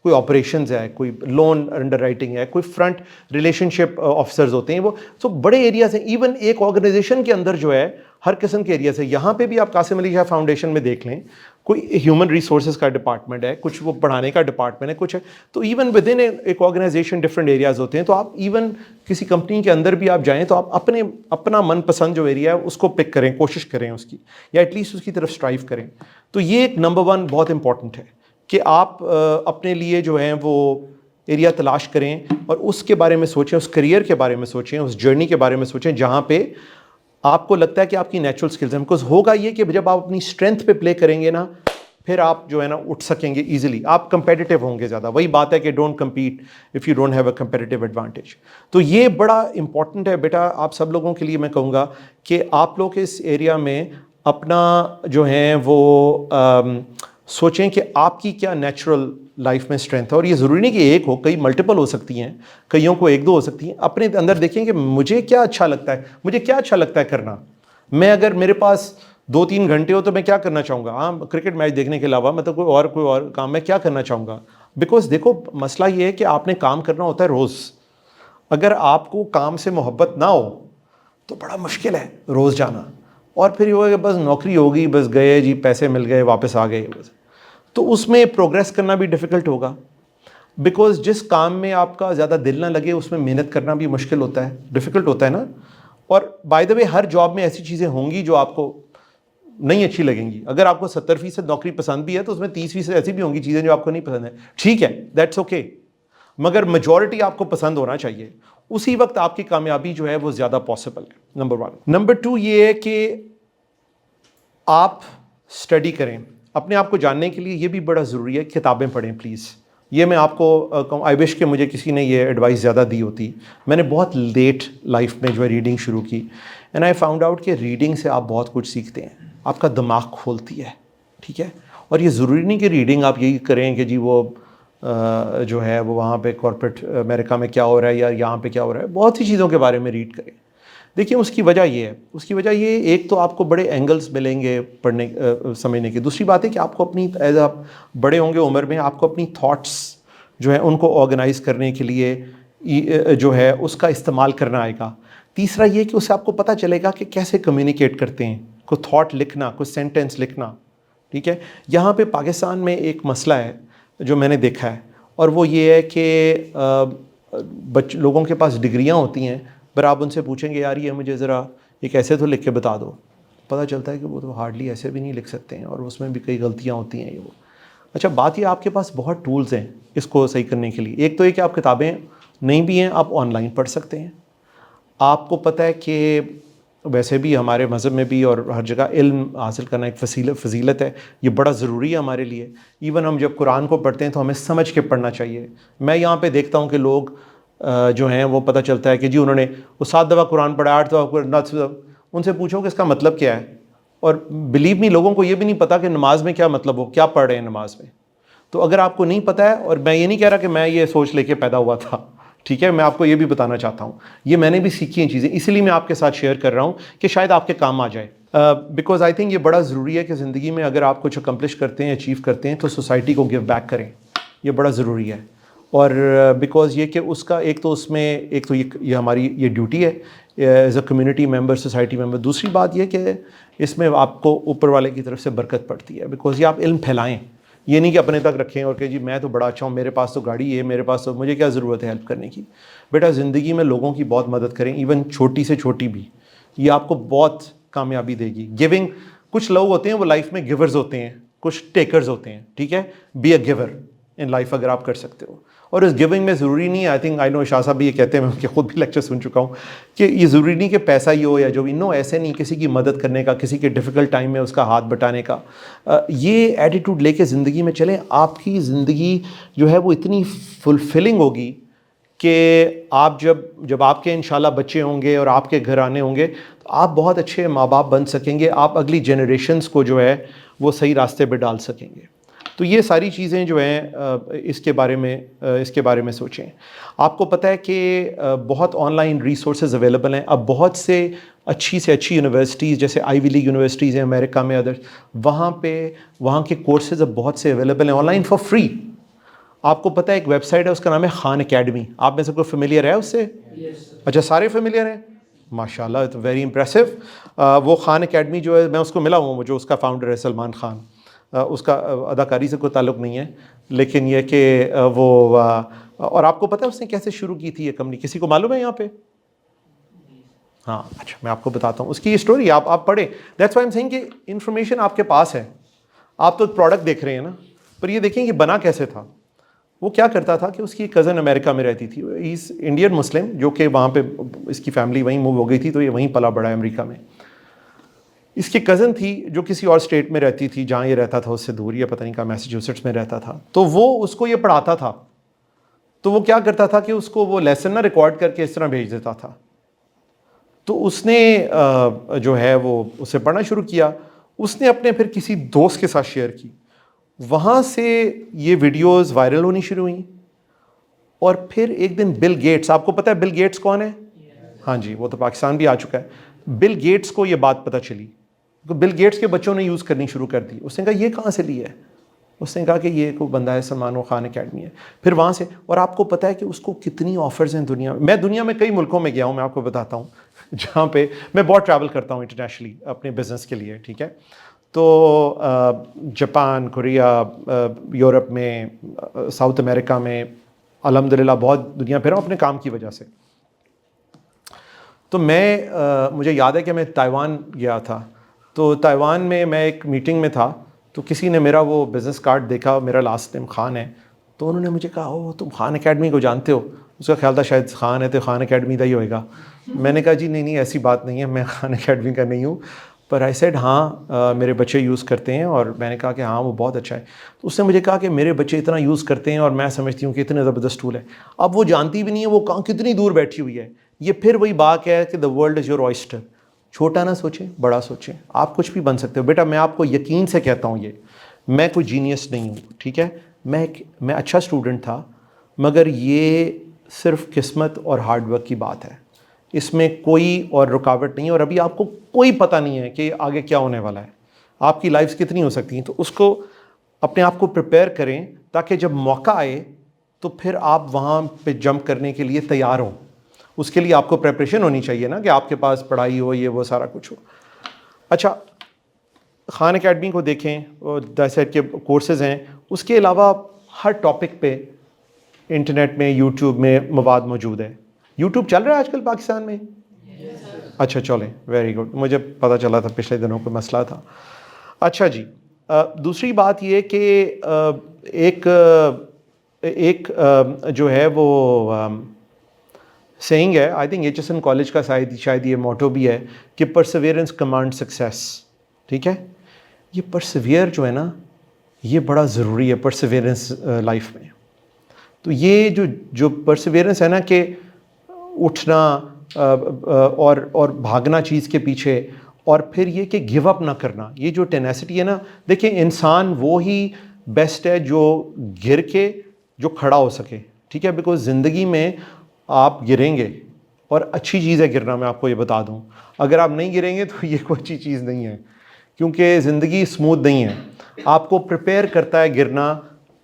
کوئی آپریشنز ہے, کوئی لون انڈر رائٹنگ ہے, کوئی فرنٹ ریلیشن شپ آفیسرز ہوتے ہیں, وہ سو بڑے ایریاز ہیں. ایون ایک آرگنائزیشن کے اندر جو ہے ہر قسم کے ایریاز ہیں. یہاں پہ بھی آپ قاسم علی شاہ فاؤنڈیشن میں دیکھ لیں, کوئی ہیومن ریسورسز کا ڈپارٹمنٹ ہے, کچھ وہ پڑھانے کا ڈپارٹمنٹ ہے, کچھ ہے. تو ایون ود ان ایک آرگنائزیشن ڈفرینٹ ایریاز ہوتے ہیں. تو آپ ایون کسی کمپنی کے اندر بھی آپ جائیں تو آپ اپنا من پسند جو ایریا ہے اس کو پک کریں, کوشش کریں اس کی, یا ایٹ لیسٹ اس کی طرف اسٹرائیو کریں. تو یہ ایک نمبر 1 بہت امپورٹنٹ ہے کہ آپ اپنے لیے جو ہیں وہ ایریا تلاش کریں اور اس کے بارے میں سوچیں, اس کریئر کے بارے میں سوچیں, اس جرنی کے بارے میں سوچیں جہاں پہ آپ کو لگتا ہے کہ آپ کی نیچرل سکلز ہیں. بیکاز ہوگا یہ کہ جب آپ اپنی اسٹرینتھ پہ پلے کریں گے نا, پھر آپ جو ہے نا اٹھ سکیں گے ایزیلی. آپ کمپیٹیٹیو ہوں گے زیادہ. وہی بات ہے کہ don't compete if you don't have a competitive advantage. تو یہ بڑا امپورٹنٹ ہے بیٹا آپ سب لوگوں کے لیے. میں کہوں گا کہ آپ لوگ اس ایریا میں اپنا جو ہیں وہ سوچیں کہ آپ کی کیا نیچرل لائف میں اسٹرینتھ ہے. اور یہ ضروری نہیں کہ ایک ہو, کئی ملٹیپل ہو سکتی ہیں, کئیوں کو 1-2 ہو سکتی ہیں. اپنے اندر دیکھیں کہ مجھے کیا اچھا لگتا ہے, مجھے کیا اچھا لگتا ہے کرنا. میں اگر میرے پاس 2-3 گھنٹے ہو تو میں کیا کرنا چاہوں گا. ہاں کرکٹ میچ دیکھنے کے علاوہ مطلب کوئی اور کام میں کیا کرنا چاہوں گا. بیکاز دیکھو مسئلہ یہ ہے کہ آپ نے کام کرنا ہوتا ہے روز. اگر آپ کو کام سے محبت نہ ہو تو بڑا مشکل ہے روز جانا. اور پھر یہ ہوگا کہ بس نوکری ہوگی, بس گئے جی پیسے مل گئے واپس آ گئے بس. تو اس میں پروگریس کرنا بھی ڈیفیکلٹ ہوگا. بیکاز جس کام میں آپ کا زیادہ دل نہ لگے اس میں محنت کرنا بھی مشکل ہوتا ہے, ڈیفیکلٹ ہوتا ہے نا. اور by the way Hare job میں ایسی چیزیں ہوں گی جو آپ کو نہیں اچھی لگیں گی. اگر آپ کو 70% نوکری پسند بھی ہے تو اس میں 30% ایسی بھی ہوں گی چیزیں جو آپ کو نہیں پسند ہیں. ٹھیک ہے, دیٹس اوکے, مگر میجورٹی آپ کو پسند ہونا چاہیے. اسی وقت آپ کی کامیابی جو ہے وہ زیادہ پاسبل ہے. نمبر 1. نمبر 2 یہ ہے کہ آپ اسٹڈی کریں. اپنے آپ کو جاننے کے لیے یہ بھی بڑا ضروری ہے, کتابیں پڑھیں پلیز. یہ میں آپ کو آئی وش کہ مجھے کسی نے یہ ایڈوائس زیادہ دی ہوتی. میں نے بہت لیٹ لائف میں جو ہے ریڈنگ شروع کی, اینڈ آئی فاؤنڈ آؤٹ کہ ریڈنگ سے آپ بہت کچھ سیکھتے ہیں, آپ کا دماغ کھولتی ہے. ٹھیک ہے, اور یہ ضروری نہیں کہ ریڈنگ آپ یہی کریں کہ جی وہ جو ہے وہ وہاں پہ کارپوریٹ امریکہ میں کیا ہو رہا ہے یا یہاں پہ کیا ہو رہا ہے. بہت سی چیزوں کے بارے میں ریڈ کریں. دیکھیں اس کی وجہ یہ ہے, ایک تو آپ کو بڑے اینگلز ملیں گے پڑھنے سمجھنے کی. دوسری بات ہے کہ آپ کو اپنی ایز آپ بڑے ہوں گے عمر میں, آپ کو اپنی تھاٹس جو ہیں ان کو آرگنائز کرنے کے لیے جو ہے اس کا استعمال کرنا آئے گا. تیسرا یہ کہ اس سے آپ کو پتہ چلے گا کہ کیسے کمیونیکیٹ کرتے ہیں, کوئی تھاٹ لکھنا, کوئی سینٹینس لکھنا. ٹھیک ہے, یہاں پہ پاکستان میں ایک مسئلہ ہے جو میں نے دیکھا ہے, اور وہ یہ ہے کہ لوگوں کے پاس ڈگریاں ہوتی ہیں, پر آپ ان سے پوچھیں گے یار یہ مجھے ذرا ایک ایسے تو لکھ کے بتا دو, پتہ چلتا ہے کہ وہ تو ہارڈلی ایسے بھی نہیں لکھ سکتے ہیں, اور اس میں بھی کئی غلطیاں ہوتی ہیں. یہ وہ اچھا بات یہ آپ کے پاس بہت ٹولز ہیں اس کو صحیح کرنے کے لیے. ایک تو یہ کہ آپ کتابیں نہیں بھی ہیں, آپ آن لائن پڑھ سکتے ہیں. آپ کو پتہ ہے کہ ویسے بھی ہمارے مذہب میں بھی اور ہر جگہ علم حاصل کرنا ایک فضیلت ہے, یہ بڑا ضروری ہے ہمارے لیے. ایون ہم جب قرآن کو پڑھتے ہیں تو ہمیں سمجھ کے پڑھنا چاہیے. میں یہاں پہ دیکھتا ہوں کہ لوگ جو ہیں وہ پتہ چلتا ہے کہ جی انہوں نے وہ 7 دفعہ قرآن پڑھا, 8 دفعہ, ان سے پوچھو کہ اس کا مطلب کیا ہے. اور بلیو می لوگوں کو یہ بھی نہیں پتا کہ نماز میں کیا مطلب ہو, کیا پڑھ رہے ہیں نماز میں. تو اگر آپ کو نہیں پتہ ہے, اور میں یہ نہیں کہہ رہا کہ میں یہ سوچ لے کے پیدا ہوا تھا, ٹھیک ہے, میں آپ کو یہ بھی بتانا چاہتا ہوں یہ میں نے بھی سیکھی ہیں چیزیں, اسی لیے میں آپ کے ساتھ شیئر کر رہا ہوں کہ شاید آپ کے کام آ جائے. بیکاز آئی تھنک یہ بڑا ضروری ہے کہ زندگی میں اگر آپ کچھ اکمپلش کرتے ہیں, اچیو کرتے ہیں, تو سوسائٹی کو گیو بیک کریں. یہ بڑا ضروری ہے. اور بیکاز یہ کہ اس کا ایک تو اس میں ایک تو یہ ہماری یہ ڈیوٹی ہے as a community member, society member. دوسری بات یہ کہ اس میں آپ کو اوپر والے کی طرف سے برکت پڑتی ہے, بیکاز یہ آپ علم پھیلائیں, یہ نہیں کہ اپنے تک رکھیں اور کہ جی میں تو بڑا اچھا ہوں, میرے پاس تو گاڑی ہے, میرے پاس تو مجھے کیا ضرورت ہے ہیلپ کرنے کی. بیٹا زندگی میں لوگوں کی بہت مدد کریں, ایون چھوٹی سے چھوٹی بھی, یہ آپ کو بہت کامیابی دے گی. گیونگ, کچھ لوگ ہوتے ہیں وہ لائف میں گیورز ہوتے ہیں, کچھ ٹیکرز ہوتے ہیں. ٹھیک ہے, be a giver. In life اگر آپ کر سکتے ہو. اور اس گیونگ میں ضروری نہیں ہے, آئی تھنک آئی نو شاہ صاحب بھی یہ کہتے ہیں, میں ان کے خود بھی لیکچر سن چکا ہوں, کہ یہ ضروری نہیں کہ پیسہ ہی ہو یا جو بھی, نو ایسے نہیں, کسی کی مدد کرنے کا, کسی کے ڈیفیکلٹ ٹائم میں اس کا ہاتھ بٹانے کا, یہ ایٹیٹیوڈ لے کے زندگی میں چلیں. آپ کی زندگی جو ہے وہ اتنی فلفلنگ ہوگی کہ آپ جب آپ کے انشاءاللہ بچے ہوں گے اور آپ کے گھر آنے ہوں گے تو آپ بہت اچھے ماں باپ بن سکیں گے, آپ اگلی جنریشنز کو جو ہے وہ صحیح راستے پہ ڈال سکیں گے. تو یہ ساری چیزیں جو ہیں اس کے بارے میں سوچیں. آپ کو پتہ ہے کہ بہت آن لائن ریسورسز اویلیبل ہیں. اب بہت سے اچھی سے اچھی یونیورسٹیز جیسے آئی وی لیگ یونیورسٹیز ہیں امریکہ میں, ادر وہاں کے کورسز اب بہت سے اویلیبل ہیں آن لائن فار فری. آپ کو پتہ ہے ایک ویب سائٹ ہے, اس کا نام ہے خان اکیڈمی. آپ میں سے کوئی فیملیئر ہے اس سے؟ اچھا, سارے فیملیئر ہیں, ماشاء اللہ, اٹس ویری امپریسو. وہ خان اکیڈمی جو ہے, میں اس کو ملا ہوں, جو اس کا فاؤنڈر ہے سلمان خان. اس کا اداکاری سے کوئی تعلق نہیں ہے, لیکن یہ کہ وہ اور آپ کو پتہ ہے اس نے کیسے شروع کی تھی یہ کمپنی, کسی کو معلوم ہے یہاں پہ؟ ہاں اچھا, میں آپ کو بتاتا ہوں اس کی یہ اسٹوری, آپ پڑھیں. دیٹس وائی ایم سیئنگ کہ انفارمیشن آپ کے پاس ہے, آپ تو ایک پروڈکٹ دیکھ رہے ہیں نا, پر یہ دیکھیں کہ بنا کیسے تھا. وہ کیا کرتا تھا کہ اس کی کزن امریکہ میں رہتی تھی, ایز انڈین مسلم, جو کہ وہاں پہ اس کی فیملی وہیں موو ہو گئی تھی, تو یہ وہیں پلا بڑا ہے امریکہ میں. اس کی کزن تھی جو کسی اور اسٹیٹ میں رہتی تھی, جہاں یہ رہتا تھا اس سے دور, یا پتہ نہیں کہاں میساچیوسیٹس میں رہتا تھا. تو وہ اس کو یہ پڑھاتا تھا, تو وہ کیا کرتا تھا کہ اس کو وہ لیسن نہ ریکارڈ کر کے اس طرح بھیج دیتا تھا. تو اس نے جو ہے وہ اسے پڑھنا شروع کیا. اس نے اپنے پھر کسی دوست کے ساتھ شیئر کی, وہاں سے یہ ویڈیوز وائرل ہونی شروع ہوئیں. اور پھر ایک دن بل گیٹس, آپ کو پتہ ہے بل گیٹس کون ہے؟ ہاں جی, وہ تو پاکستان بھی آ چکا ہے. بل گیٹس کو یہ بات پتہ چلی, تو بل گیٹس کے بچوں نے یوز کرنی شروع کر دی. اس نے کہا یہ کہاں سے لی ہے؟ اس نے کہا کہ یہ کوئی بندہ ہے سلمان خان اکیڈمی ہے. پھر وہاں سے, اور آپ کو پتہ ہے کہ اس کو کتنی آفرز ہیں دنیا میں. میں دنیا میں کئی ملکوں میں گیا ہوں, میں آپ کو بتاتا ہوں, جہاں پہ میں بہت ٹریول کرتا ہوں انٹرنیشنلی اپنے بزنس کے لیے, ٹھیک ہے. تو جاپان, کوریا, یورپ میں, ساؤتھ امریکہ میں, الحمدللہ بہت دنیا پھرا ہوں اپنے کام کی وجہ سے. تو مجھے یاد ہے کہ میں تائیوان گیا تھا. تو تائیوان میں ایک میٹنگ میں تھا, تو کسی نے میرا وہ بزنس کارڈ دیکھا, میرا لاسٹ نیم خان ہے, تو انہوں نے مجھے کہا او تم خان اکیڈمی کو جانتے ہو؟ اس کا خیال تھا شاید خان ہے تو خان اکیڈمی کا ہی ہوئے گا. میں نے کہا جی نہیں ایسی بات نہیں ہے, میں خان اکیڈمی کا نہیں ہوں. پر آئی سیڈ ہاں میرے بچے یوز کرتے ہیں, اور میں نے کہا کہ ہاں وہ بہت اچھا ہے. تو اس نے مجھے کہا کہ میرے بچے اتنا یوز کرتے ہیں اور میں سمجھتی ہوں کہ اتنے زبردست ٹول ہے. اب وہ جانتی بھی نہیں ہے وہ کہاں کتنی دور بیٹھی ہوئی ہے. یہ پھر وہی بات ہے کہ دا ورلڈ از یور اوائسٹر. چھوٹا نہ سوچیں, بڑا سوچیں, آپ کچھ بھی بن سکتے ہو. بیٹا میں آپ کو یقین سے کہتا ہوں, یہ میں کوئی جینیس نہیں ہوں, ٹھیک ہے, میں اچھا اسٹوڈنٹ تھا, مگر یہ صرف قسمت اور ہارڈ ورک کی بات ہے, اس میں کوئی اور رکاوٹ نہیں ہے. اور ابھی آپ کو کوئی پتہ نہیں ہے کہ آگے کیا ہونے والا ہے, آپ کی لائفز کتنی ہو سکتی ہیں. تو اس کو اپنے آپ کو پریپیئر کریں تاکہ جب موقع آئے تو پھر آپ وہاں پہ جمپ کرنے کے لیے تیار ہوں. اس کے لیے آپ کو پریپریشن ہونی چاہیے نا, کہ آپ کے پاس پڑھائی ہو, یہ وہ سارا کچھ ہو. اچھا, خان اکیڈمی کو دیکھیں, اور داسیٹ کے کورسز ہیں. اس کے علاوہ ہر ٹاپک پہ انٹرنیٹ میں, یوٹیوب میں مواد موجود ہے. یوٹیوب چل رہا ہے آج کل پاکستان میں؟ اچھا چلیں, ویری گڈ, مجھے پتہ چلا تھا پچھلے دنوں کوئی مسئلہ تھا. اچھا جی, دوسری بات یہ کہ ایک جو ہے وہ سینگ ہے, I think H S N college کا شاید یہ موٹو بھی ہے, کہ پرسیویئرنس کمانڈ سکسیس. ٹھیک ہے, یہ پرسیویئر جو ہے نا یہ بڑا ضروری ہے پرسیویئرنس لائف میں. تو یہ جو پرسیویئرنس ہے نا, کہ اٹھنا اور بھاگنا چیز کے پیچھے, اور پھر یہ کہ گیو اپ نہ کرنا, یہ جو ٹینیسٹی ہے نا. دیکھیں انسان وہی بیسٹ ہے جو گر کے جو کھڑا ہو سکے, ٹھیک ہے, بیکاز زندگی میں آپ گریں گے, اور اچھی چیز ہے گرنا, میں آپ کو یہ بتا دوں. اگر آپ نہیں گریں گے تو یہ کوئی اچھی چیز نہیں ہے, کیونکہ زندگی اسموتھ نہیں ہے. آپ کو پریپیئر کرتا ہے گرنا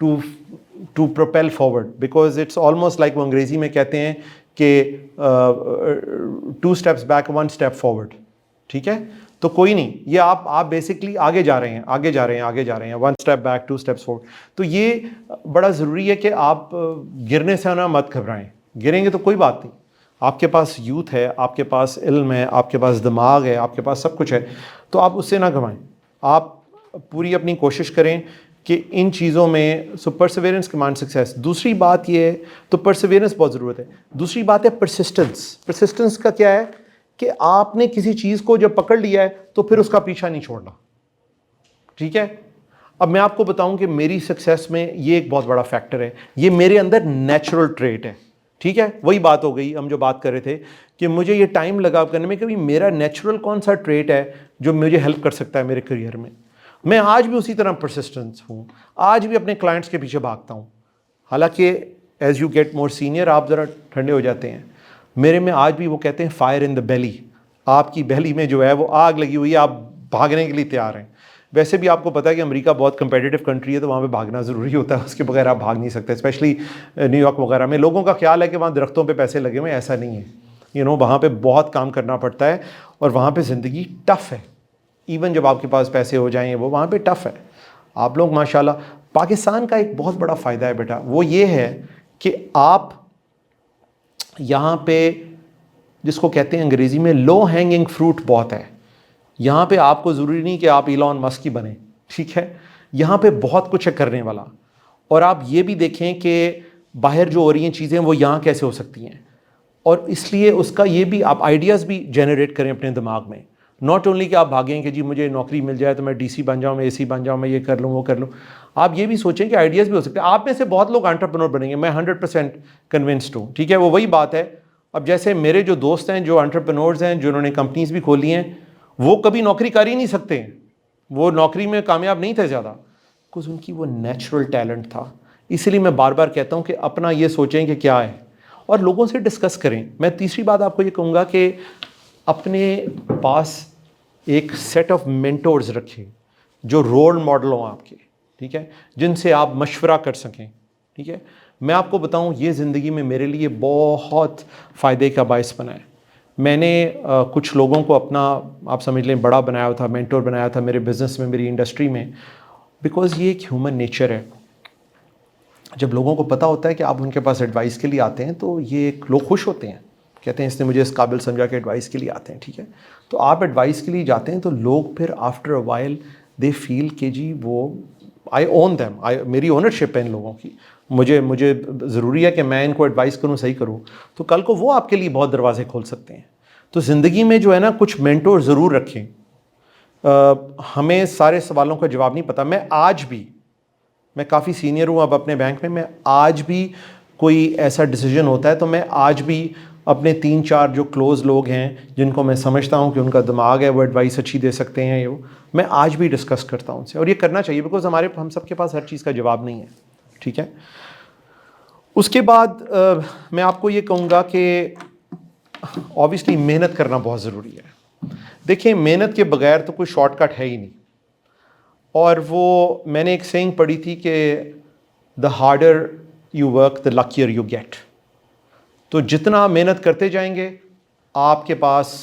to propel forward, because it's almost like, وہ انگریزی میں کہتے ہیں کہ 2 steps بیک 1 step فارورڈ. ٹھیک ہے, تو کوئی نہیں, یہ آپ بیسکلی آگے جا رہے ہیں, 1 step بیک 2 steps فارورڈ. تو یہ بڑا ضروری ہے کہ آپ گرنے سے نہ مت گھبرائیں. گریں گے تو کوئی بات نہیں, آپ کے پاس یوتھ ہے, آپ کے پاس علم ہے, آپ کے پاس دماغ ہے, آپ کے پاس سب کچھ ہے, تو آپ اس سے نہ گھبرائیں. آپ پوری اپنی کوشش کریں کہ ان چیزوں میں پرسیویرنس کمانڈ سکسیس. دوسری بات یہ ہے تو پرسیویرنس بہت ضرورت ہے. دوسری بات ہے پرسسٹنس. پرسسٹنس کا کیا ہے کہ آپ نے کسی چیز کو جب پکڑ لیا ہے تو پھر اس کا پیچھا نہیں چھوڑنا. ٹھیک ہے. اب میں آپ کو بتاؤں کہ میری سکسیس میں یہ ایک بہت بڑا فیکٹر ہے, یہ میرے اندر نیچرل ٹریٹ ہے. ٹھیک ہے, وہی بات ہو گئی ہم جو بات کر رہے تھے کہ مجھے یہ ٹائم لگا کرنے میں کہ میرا نیچرل کون سا ٹریٹ ہے جو مجھے ہیلپ کر سکتا ہے میرے کریئر میں. میں آج بھی اسی طرح پرسسٹنس ہوں, آج بھی اپنے کلائنٹس کے پیچھے بھاگتا ہوں. حالانکہ as you get more senior آپ ذرا ٹھنڈے ہو جاتے ہیں. میرے میں آج بھی وہ کہتے ہیں فائر ان دا بیلی, آپ کی بیلی میں جو ہے وہ آگ لگی ہوئی ہے, آپ بھاگنے کے لیے تیار ہیں. ویسے بھی آپ کو پتا ہے کہ امریکہ بہت کمپیٹیٹو کنٹری ہے, تو وہاں پہ بھاگنا ضروری ہوتا ہے, اس کے بغیر آپ بھاگ نہیں سکتے. اسپیشلی نیو یارک وغیرہ میں لوگوں کا خیال ہے کہ وہاں درختوں پہ پیسے لگے ہوئے, ایسا نہیں ہے. وہاں پہ بہت کام کرنا پڑتا ہے اور وہاں پہ زندگی ٹف ہے. ایون جب آپ کے پاس پیسے ہو جائیں وہ وہاں پہ ٹف ہے. آپ لوگ ماشاءاللہ, پاکستان کا ایک بہت بڑا فائدہ ہے بیٹا, وہ یہ ہے کہ آپ یہاں پہ جس کو کہتے ہیں انگریزی میں لو ہینگنگ فروٹ بہت ہے. یہاں پہ آپ کو ضروری نہیں کہ آپ ایلون مسک ہی بنیں. ٹھیک ہے, یہاں پہ بہت کچھ ہے کرنے والا. اور آپ یہ بھی دیکھیں کہ باہر جو ہو رہی ہیں چیزیں وہ یہاں کیسے ہو سکتی ہیں, اور اس لیے اس کا یہ بھی آپ آئیڈیاز بھی جنریٹ کریں اپنے دماغ میں. ناٹ اونلی کہ آپ بھاگیں کہ جی مجھے نوکری مل جائے تو میں ڈی سی بن جاؤں, میں اے سی بن جاؤں, میں یہ کر لوں وہ کر لوں. آپ یہ بھی سوچیں کہ آئیڈیاز بھی ہو سکتے ہیں. آپ میں سے بہت لوگ انٹرپرینور بنیں گے, میں 100% کنونسڈ ہوں. ٹھیک ہے, وہ وہی بات ہے. اب جیسے میرے جو دوست ہیں جو انٹرپرینورز ہیں, جنہوں نے کمپنیز بھی کھولی ہیں, وہ کبھی نوکری کر ہی نہیں سکتے. وہ نوکری میں کامیاب نہیں تھے زیادہ, بکاز ان کی وہ نیچرل ٹیلنٹ تھا. اسی لیے میں بار بار کہتا ہوں کہ اپنا یہ سوچیں کہ کیا ہے اور لوگوں سے ڈسکس کریں. میں تیسری بات آپ کو یہ کہوں گا کہ اپنے پاس ایک سیٹ آف مینٹورز رکھیں جو رول ماڈل ہوں آپ کے. ٹھیک ہے, جن سے آپ مشورہ کر سکیں. ٹھیک ہے, میں آپ کو بتاؤں یہ زندگی میں میرے لیے بہت فائدے کا باعث بنا ہے. میں نے کچھ لوگوں کو اپنا آپ سمجھ لیں بڑا بنایا تھا, مینٹور بنایا تھا میرے بزنس میں, میری انڈسٹری میں, بیکاز یہ ایک ہیومن نیچر ہے. جب لوگوں کو پتہ ہوتا ہے کہ آپ ان کے پاس ایڈوائس کے لیے آتے ہیں تو یہ لوگ خوش ہوتے ہیں, کہتے ہیں اس نے مجھے اس قابل سمجھا کہ ایڈوائس کے لیے آتے ہیں. ٹھیک ہے, تو آپ ایڈوائس کے لیے جاتے ہیں تو لوگ پھر آفٹر اے وائل دے فیل کہ جی وہ آئی اون دیم, میری اونرشپ ہے ان لوگوں کی, مجھے ضروری ہے کہ میں ان کو ایڈوائس کروں, صحیح کروں, تو کل کو وہ آپ کے لیے بہت دروازے کھول سکتے ہیں. تو زندگی میں جو ہے نا کچھ مینٹور ضرور رکھیں. ہمیں سارے سوالوں کا جواب نہیں پتہ. میں کافی سینئر ہوں اب اپنے بینک میں آج بھی کوئی ایسا ڈیسیجن ہوتا ہے تو میں آج بھی اپنے 3-4 جو کلوز لوگ ہیں جن کو میں سمجھتا ہوں کہ ان کا دماغ ہے وہ ایڈوائس اچھی دے سکتے ہیں, میں آج بھی ڈسکس کرتا ہوں ان سے, اور یہ کرنا چاہیے بیکاز ہم سب کے پاس ہر چیز کا جواب نہیں ہے. ٹھیک ہے, اس کے بعد میں آپ کو یہ کہوں گا کہ اوبیسلی محنت کرنا بہت ضروری ہے. دیکھیں محنت کے بغیر تو کوئی شارٹ کٹ ہے ہی نہیں. اور وہ میں نے ایک سینگ پڑھی تھی کہ the harder you work the luckier you get. تو جتنا محنت کرتے جائیں گے آپ کے پاس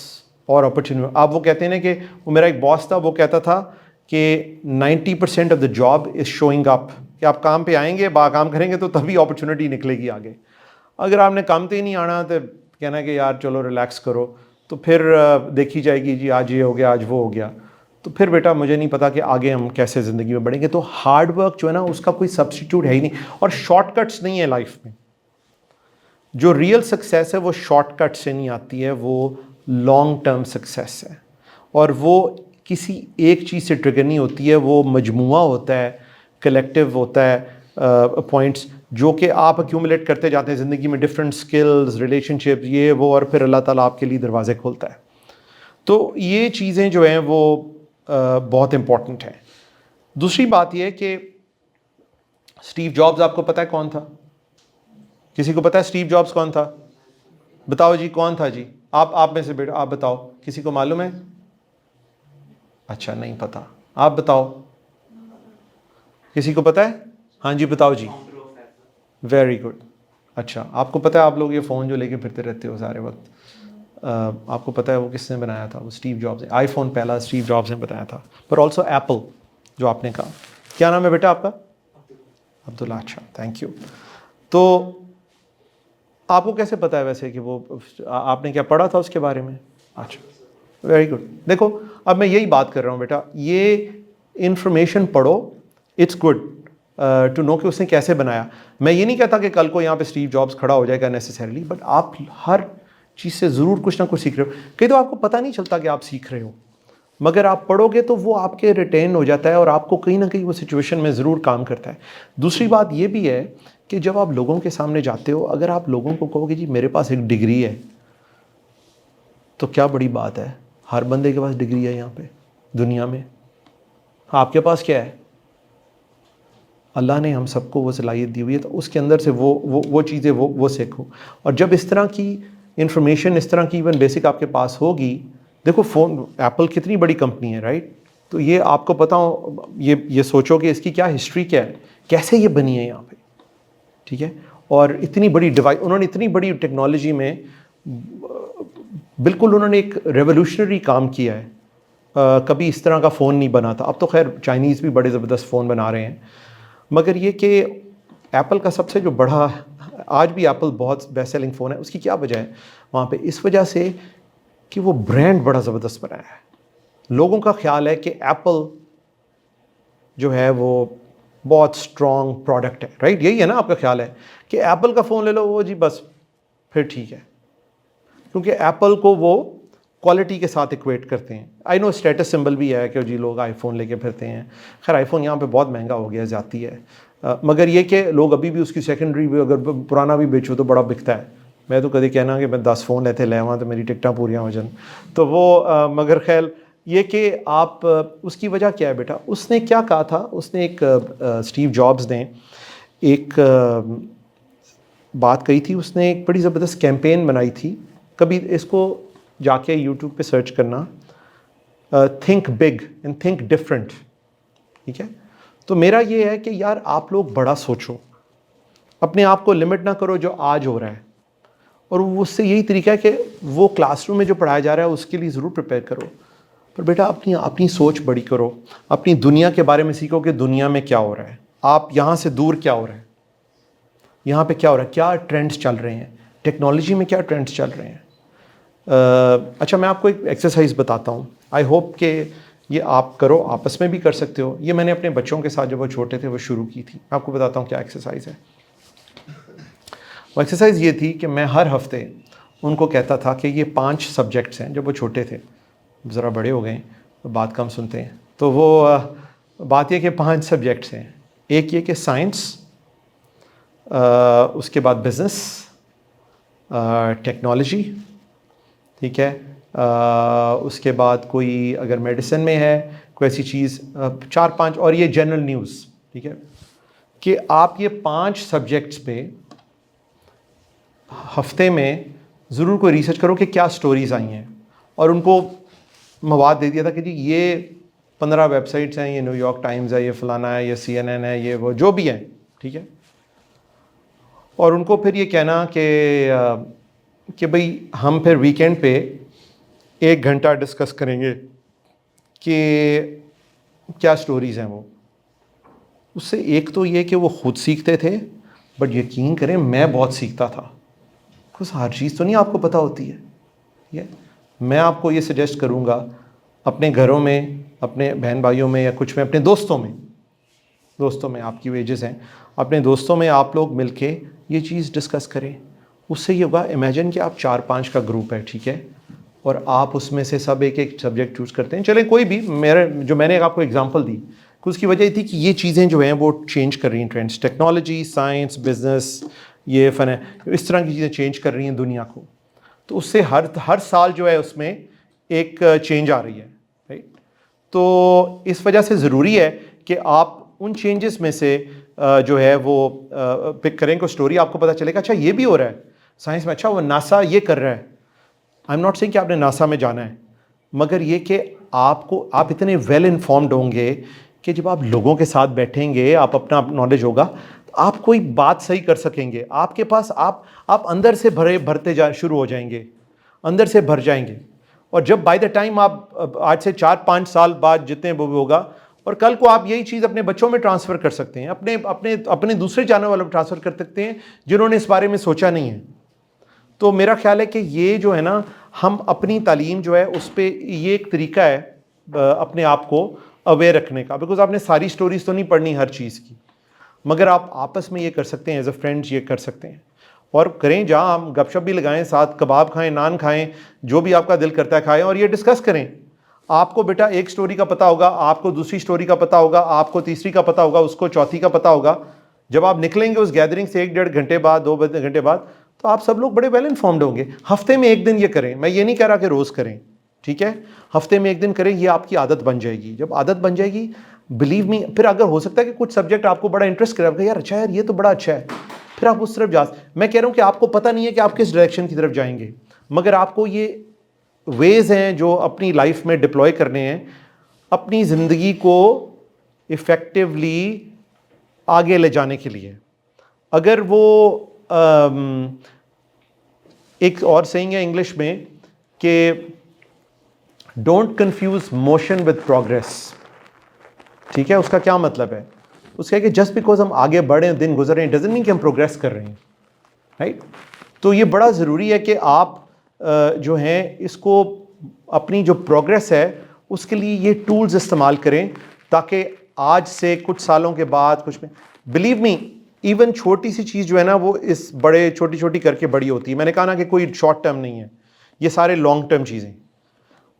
اور اپرچونیٹی. آپ وہ کہتے ہیں نا کہ وہ میرا ایک باس تھا, وہ کہتا تھا کہ 90% آف دا جاب از شوئنگ اپ, کہ آپ کام پہ آئیں گے, کام کریں گے تو تبھی اپرچونیٹی نکلے گی آگے. اگر آپ نے کام پہ ہی نہیں آنا تو کہنا کہ یار چلو ریلیکس کرو, تو پھر دیکھی جائے گی جی آج یہ ہو گیا آج وہ ہو گیا, تو پھر بیٹا مجھے نہیں پتا کہ آگے ہم کیسے زندگی میں بڑھیں گے. تو ہارڈ ورک جو ہے نا اس کا کوئی سبسٹیٹیوٹ ہے ہی نہیں, اور شارٹ کٹس نہیں ہے لائف میں. جو ریئل سکسیس ہے وہ شارٹ کٹ سے نہیں آتی ہے, وہ لانگ ٹرم سکسیس ہے, اور وہ کسی ایک چیز سے ٹریگر نہیں ہوتی ہے, وہ مجموعہ ہوتا ہے, کلیکٹیو ہوتا ہے پوائنٹس جو کہ آپ ایکیومولیٹ کرتے جاتے ہیں زندگی میں, ڈفرینٹ سکلز, ریلیشن شپ, یہ وہ, اور پھر اللہ تعالیٰ آپ کے لیے دروازے کھولتا ہے. تو یہ چیزیں جو ہیں وہ بہت امپورٹنٹ ہیں. دوسری بات یہ ہے کہ اسٹیو جابز آپ کو پتہ ہے کون تھا؟ کسی کو پتہ ہے اسٹیو جابز کون تھا؟ بتاؤ جی کون تھا جی, آپ میں سے بیٹا آپ بتاؤ, کسی کو معلوم ہے؟ اچھا نہیں پتا, آپ بتاؤ, کسی کو پتہ ہے؟ ہاں جی بتاؤ جی. Very good. اچھا آپ کو پتہ ہے, آپ لوگ یہ فون جو لے کے پھرتے رہتے ہو سارے وقت, آپ کو پتہ ہے وہ کس نے بنایا تھا؟ وہ اسٹیو جابز نے. آئی فون پہلا اسٹیو جابز نے بنایا تھا, پر آلسو ایپل جو آپ نے کہا. کیا نام ہے بیٹا آپ کا؟ عبداللہ. اچھا تھینک یو. تو آپ کو کیسے پتہ ہے ویسے کہ وہ آپ نے کیا پڑھا تھا اس کے بارے میں؟ اچھا ویری گڈ. دیکھو اب میں یہی بات کر رہا ہوں بیٹا, یہ انفارمیشن پڑھو, اٹس گڈ ٹو نو کہ اس نے کیسے بنایا. میں یہ نہیں کہتا کہ کل کو یہاں پہ اسٹیو جابس کھڑا ہو جائے گا نیسیسریلی, بٹ آپ ہر چیز سے ضرور کچھ نہ کچھ سیکھ رہے ہو. کئی تو آپ کو پتہ نہیں چلتا کہ آپ سیکھ رہے ہو, مگر آپ پڑھو گے تو وہ آپ کے ریٹین ہو جاتا ہے اور آپ کو کہیں نہ کہیں وہ سچویشن میں ضرور کام کرتا ہے. دوسری بات یہ بھی ہے کہ جب آپ لوگوں کے سامنے جاتے ہو, اگر آپ لوگوں کو کہو گے جی میرے پاس ایک ڈگری ہے, تو کیا بڑی بات ہے, ہر بندے کے پاس ڈگری ہے یہاں پہ دنیا میں. آپ کے پاس کیا ہے؟ اللہ نے ہم سب کو وہ صلاحیت دی ہوئی ہے, تو اس کے اندر سے وہ چیزیں وہ سیکھو. اور جب اس طرح کی انفارمیشن, اس طرح کی ایون بیسک آپ کے پاس ہوگی, دیکھو فون, ایپل کتنی بڑی کمپنی ہے, رائٹ؟ تو یہ آپ کو پتا ہو, یہ سوچو کہ اس کی کیا ہسٹری کیا ہے, کیسے یہ بنی ہے یہاں پہ, ٹھیک ہے. اور اتنی بڑی ڈیوائس, انہوں نے اتنی بڑی ٹیکنالوجی میں بالکل انہوں نے ایک ریولیوشنری کام کیا ہے. کبھی اس طرح کا فون نہیں بنا تھا. اب تو خیر چائنیز بھی بڑے زبردست فون بنا رہے ہیں, مگر یہ کہ ایپل کا سب سے جو بڑا, آج بھی ایپل بہت بیسٹ سیلنگ فون ہے, اس کی کیا وجہ ہے وہاں پہ؟ اس وجہ سے کہ وہ برانڈ بڑا زبردست بنایا ہے. لوگوں کا خیال ہے کہ ایپل جو ہے وہ بہت اسٹرانگ پروڈکٹ ہے, رائٹ؟ یہی ہے نا آپ کا خیال ہے کہ ایپل کا فون لے لو, وہ جی بس پھر ٹھیک ہے, کیونکہ ایپل کو وہ کوالٹی کے ساتھ ایکویٹ کرتے ہیں. آئی نو اسٹیٹس سمبل بھی ہے کہ جی لوگ آئی فون لے کے پھرتے ہیں. خیر آئی فون یہاں پہ بہت مہنگا ہو گیا, زیادتی ہے, مگر یہ کہ لوگ ابھی بھی اس کی سیکنڈری بھی, اگر پرانا بھی بیچو تو بڑا بکتا ہے. میں تو کدی کہنا کہ میں 10 فون لیتے لے آواں تو میری ٹکٹاں پوریاں ہو جائیں. تو وہ مگر خیر یہ کہ آپ, اس کی وجہ کیا ہے بیٹا, اس نے کیا کہا تھا, اس نے ایک اسٹیو جابس نے ایک بات کہی تھی, اس نے ایک بڑی زبردست کیمپین بنائی تھی. کبھی اس کو جا کے یوٹیوب پہ سرچ کرنا, think big and think different, ٹھیک ہے. تو میرا یہ ہے کہ یار آپ لوگ بڑا سوچو, اپنے آپ کو لمٹ نہ کرو جو آج ہو رہا ہے. اور اس سے یہی طریقہ ہے کہ وہ کلاس روم میں جو پڑھایا جا رہا ہے اس کے لیے ضرور پریپیئر کرو, پر بیٹا اپنی سوچ بڑی کرو, اپنی دنیا کے بارے میں سیکھو کہ دنیا میں کیا ہو رہا ہے, آپ یہاں سے دور کیا ہو رہا ہے, یہاں پہ کیا ہو رہا ہے, کیا ٹرینڈز چل رہے ہیں, ٹیکنالوجی میں کیا ٹرینڈز چل رہے ہیں. اچھا میں آپ کو ایک ایکسرسائز بتاتا ہوں, آئی ہوپ کہ یہ آپ کرو, آپس میں بھی کر سکتے ہو. یہ میں نے اپنے بچوں کے ساتھ جب وہ چھوٹے تھے وہ شروع کی تھی. آپ کو بتاتا ہوں کیا ایکسرسائز ہے. وہ ایکسرسائز یہ تھی کہ میں ہر ہفتے ان کو کہتا تھا کہ یہ 5 سبجیکٹس ہیں. جب وہ چھوٹے تھے, ذرا بڑے ہو گئے تو بات کم سنتے ہیں, تو وہ بات یہ کہ 5 سبجیکٹس ہیں. ایک یہ کہ سائنس, اس کے بعد بزنس, ٹیکنالوجی, ٹھیک ہے, اس کے بعد کوئی اگر میڈیسن میں ہے کوئی ایسی چیز, 4-5, اور یہ جنرل نیوز, ٹھیک ہے. کہ آپ یہ 5 سبجیکٹس پہ ہفتے میں ضرور کوئی ریسرچ کرو کہ کیا سٹوریز آئی ہیں, اور ان کو مواد دے دیا تھا کہ جی یہ 15 ویب سائٹس ہیں, یہ نیو یارک ٹائمز ہے, یہ فلانا ہے, یہ CNN ہے, یہ وہ جو بھی ہیں, ٹھیک ہے. اور ان کو پھر یہ کہنا کہ بھئی ہم پھر ویکینڈ پہ 1 گھنٹہ ڈسکس کریں گے کہ کیا سٹوریز ہیں وہ. اس سے ایک تو یہ کہ وہ خود سیکھتے تھے, بٹ یقین کریں میں بہت سیکھتا تھا, بس ہر چیز تو نہیں آپ کو پتہ ہوتی ہے, ٹھیک ہے. میں آپ کو یہ سجیسٹ کروں گا اپنے گھروں میں, اپنے بہن بھائیوں میں, یا کچھ میں اپنے دوستوں میں آپ کی ویجز ہیں, اپنے دوستوں میں آپ لوگ مل کے یہ چیز ڈسکس کریں. اس سے یہ ہوگا, امیجن کہ آپ 4-5 کا گروپ ہے, ٹھیک ہے, اور آپ اس میں سے سب ایک سبجیکٹ چوز کرتے ہیں. چلیں کوئی بھی, میں نے آپ کو اگزامپل دی, اس کی وجہ یہ تھی کہ یہ چیزیں جو ہیں وہ چینج کر رہی ہیں ٹرینڈس, ٹیکنالوجی, سائنس, بزنس, یہ فن ہے, اس طرح کی چیزیں چینج کر رہی ہیں دنیا کو. تو اس سے ہر سال جو ہے اس میں ایک چینج آ رہی ہے, رائٹ. تو اس وجہ سے ضروری ہے کہ آپ ان چینجز میں سے جو ہے وہ پک کریں. کو سٹوری آپ کو پتہ چلے گا, اچھا یہ بھی ہو رہا ہے سائنس میں, اچھا وہ ناسا یہ کر رہا ہے. آئی ایم ناٹ سیئنگ کہ آپ نے ناسا میں جانا ہے, مگر یہ کہ آپ اتنے ویل انفارمڈ ہوں گے کہ جب آپ لوگوں کے ساتھ بیٹھیں گے, آپ اپنا نالج ہوگا, آپ کوئی بات صحیح کر سکیں گے. آپ کے پاس آپ اندر سے بھرتے شروع ہو جائیں گے, اندر سے بھر جائیں گے. اور جب بائی دا ٹائم آپ آج سے 4-5 سال بعد جتنے وہ ہوگا, اور کل کو آپ یہی چیز اپنے بچوں میں ٹرانسفر کر سکتے ہیں, اپنے دوسرے جانے والوں میں ٹرانسفر کر سکتے ہیں جنہوں نے اس بارے میں سوچا نہیں ہے. تو میرا خیال ہے کہ یہ جو ہے نا, ہم اپنی تعلیم جو ہے اس پہ یہ ایک طریقہ ہے اپنے آپ کو اویئر رکھنے کا, بیکاز آپ نے ساری سٹوریز تو نہیں پڑھنی ہر چیز کی, مگر آپ آپس میں یہ کر سکتے ہیں, ایز اے فرینڈز یہ کر سکتے ہیں, اور کریں جہاں ہم گپ شپ بھی لگائیں, ساتھ کباب کھائیں, نان کھائیں, جو بھی آپ کا دل کرتا ہے کھائیں, اور یہ ڈسکس کریں. آپ کو بیٹا ایک سٹوری کا پتہ ہوگا, آپ کو دوسری سٹوری کا پتہ ہوگا, آپ کو تیسری کا پتہ ہوگا, اس کو چوتھی کا پتہ ہوگا. جب آپ نکلیں گے اس گیدرنگ سے 1-1.5 گھنٹے بعد, 2 گھنٹے بعد, تو آپ سب لوگ بڑے ویل انفارمڈ ہوں گے. ہفتے میں ایک دن یہ کریں, میں یہ نہیں کہہ رہا کہ روز کریں, ٹھیک ہے, ہفتے میں ایک دن کریں, یہ آپ کی عادت بن جائے گی. جب عادت بن جائے گی, بلیو می, پھر اگر ہو سکتا ہے کہ کچھ سبجیکٹ آپ کو بڑا انٹرسٹ کرے, آپ کہ یار اچھا یار یہ تو بڑا اچھا ہے, پھر آپ اس طرف میں کہہ رہا ہوں کہ آپ کو پتہ نہیں ہے کہ آپ کس ڈائریکشن کی طرف جائیں گے, مگر آپ کو یہ ویز ہیں جو اپنی لائف میں ڈپلوائے کرنے ہیں, اپنی زندگی کو افیکٹولی آگے لے جانے کے لیے. اگر وہ ایک اور سینگ ہے انگلش میں کہ don't confuse motion with progress, ٹھیک ہے, اس کا کیا مطلب ہے؟ اس کا ہے کہ جسٹ بیکاز ہم آگے بڑھیں, دن گزر رہے ہیں, ڈزنٹ مین کہ ہم پروگریس کر رہے ہیں, رائٹ. تو یہ بڑا ضروری ہے کہ آپ جو ہیں اس کو اپنی جو پروگریس ہے اس کے لیے یہ ٹولز استعمال کریں, تاکہ آج سے کچھ سالوں کے بعد کچھ میں, بلیو می, ایون چھوٹی سی چیز جو ہے نا وہ اس بڑے چھوٹی چھوٹی کر کے بڑی ہوتی ہے. میں نے کہا نا کہ کوئی شارٹ ٹرم نہیں ہے, یہ سارے لانگ ٹرم چیزیں,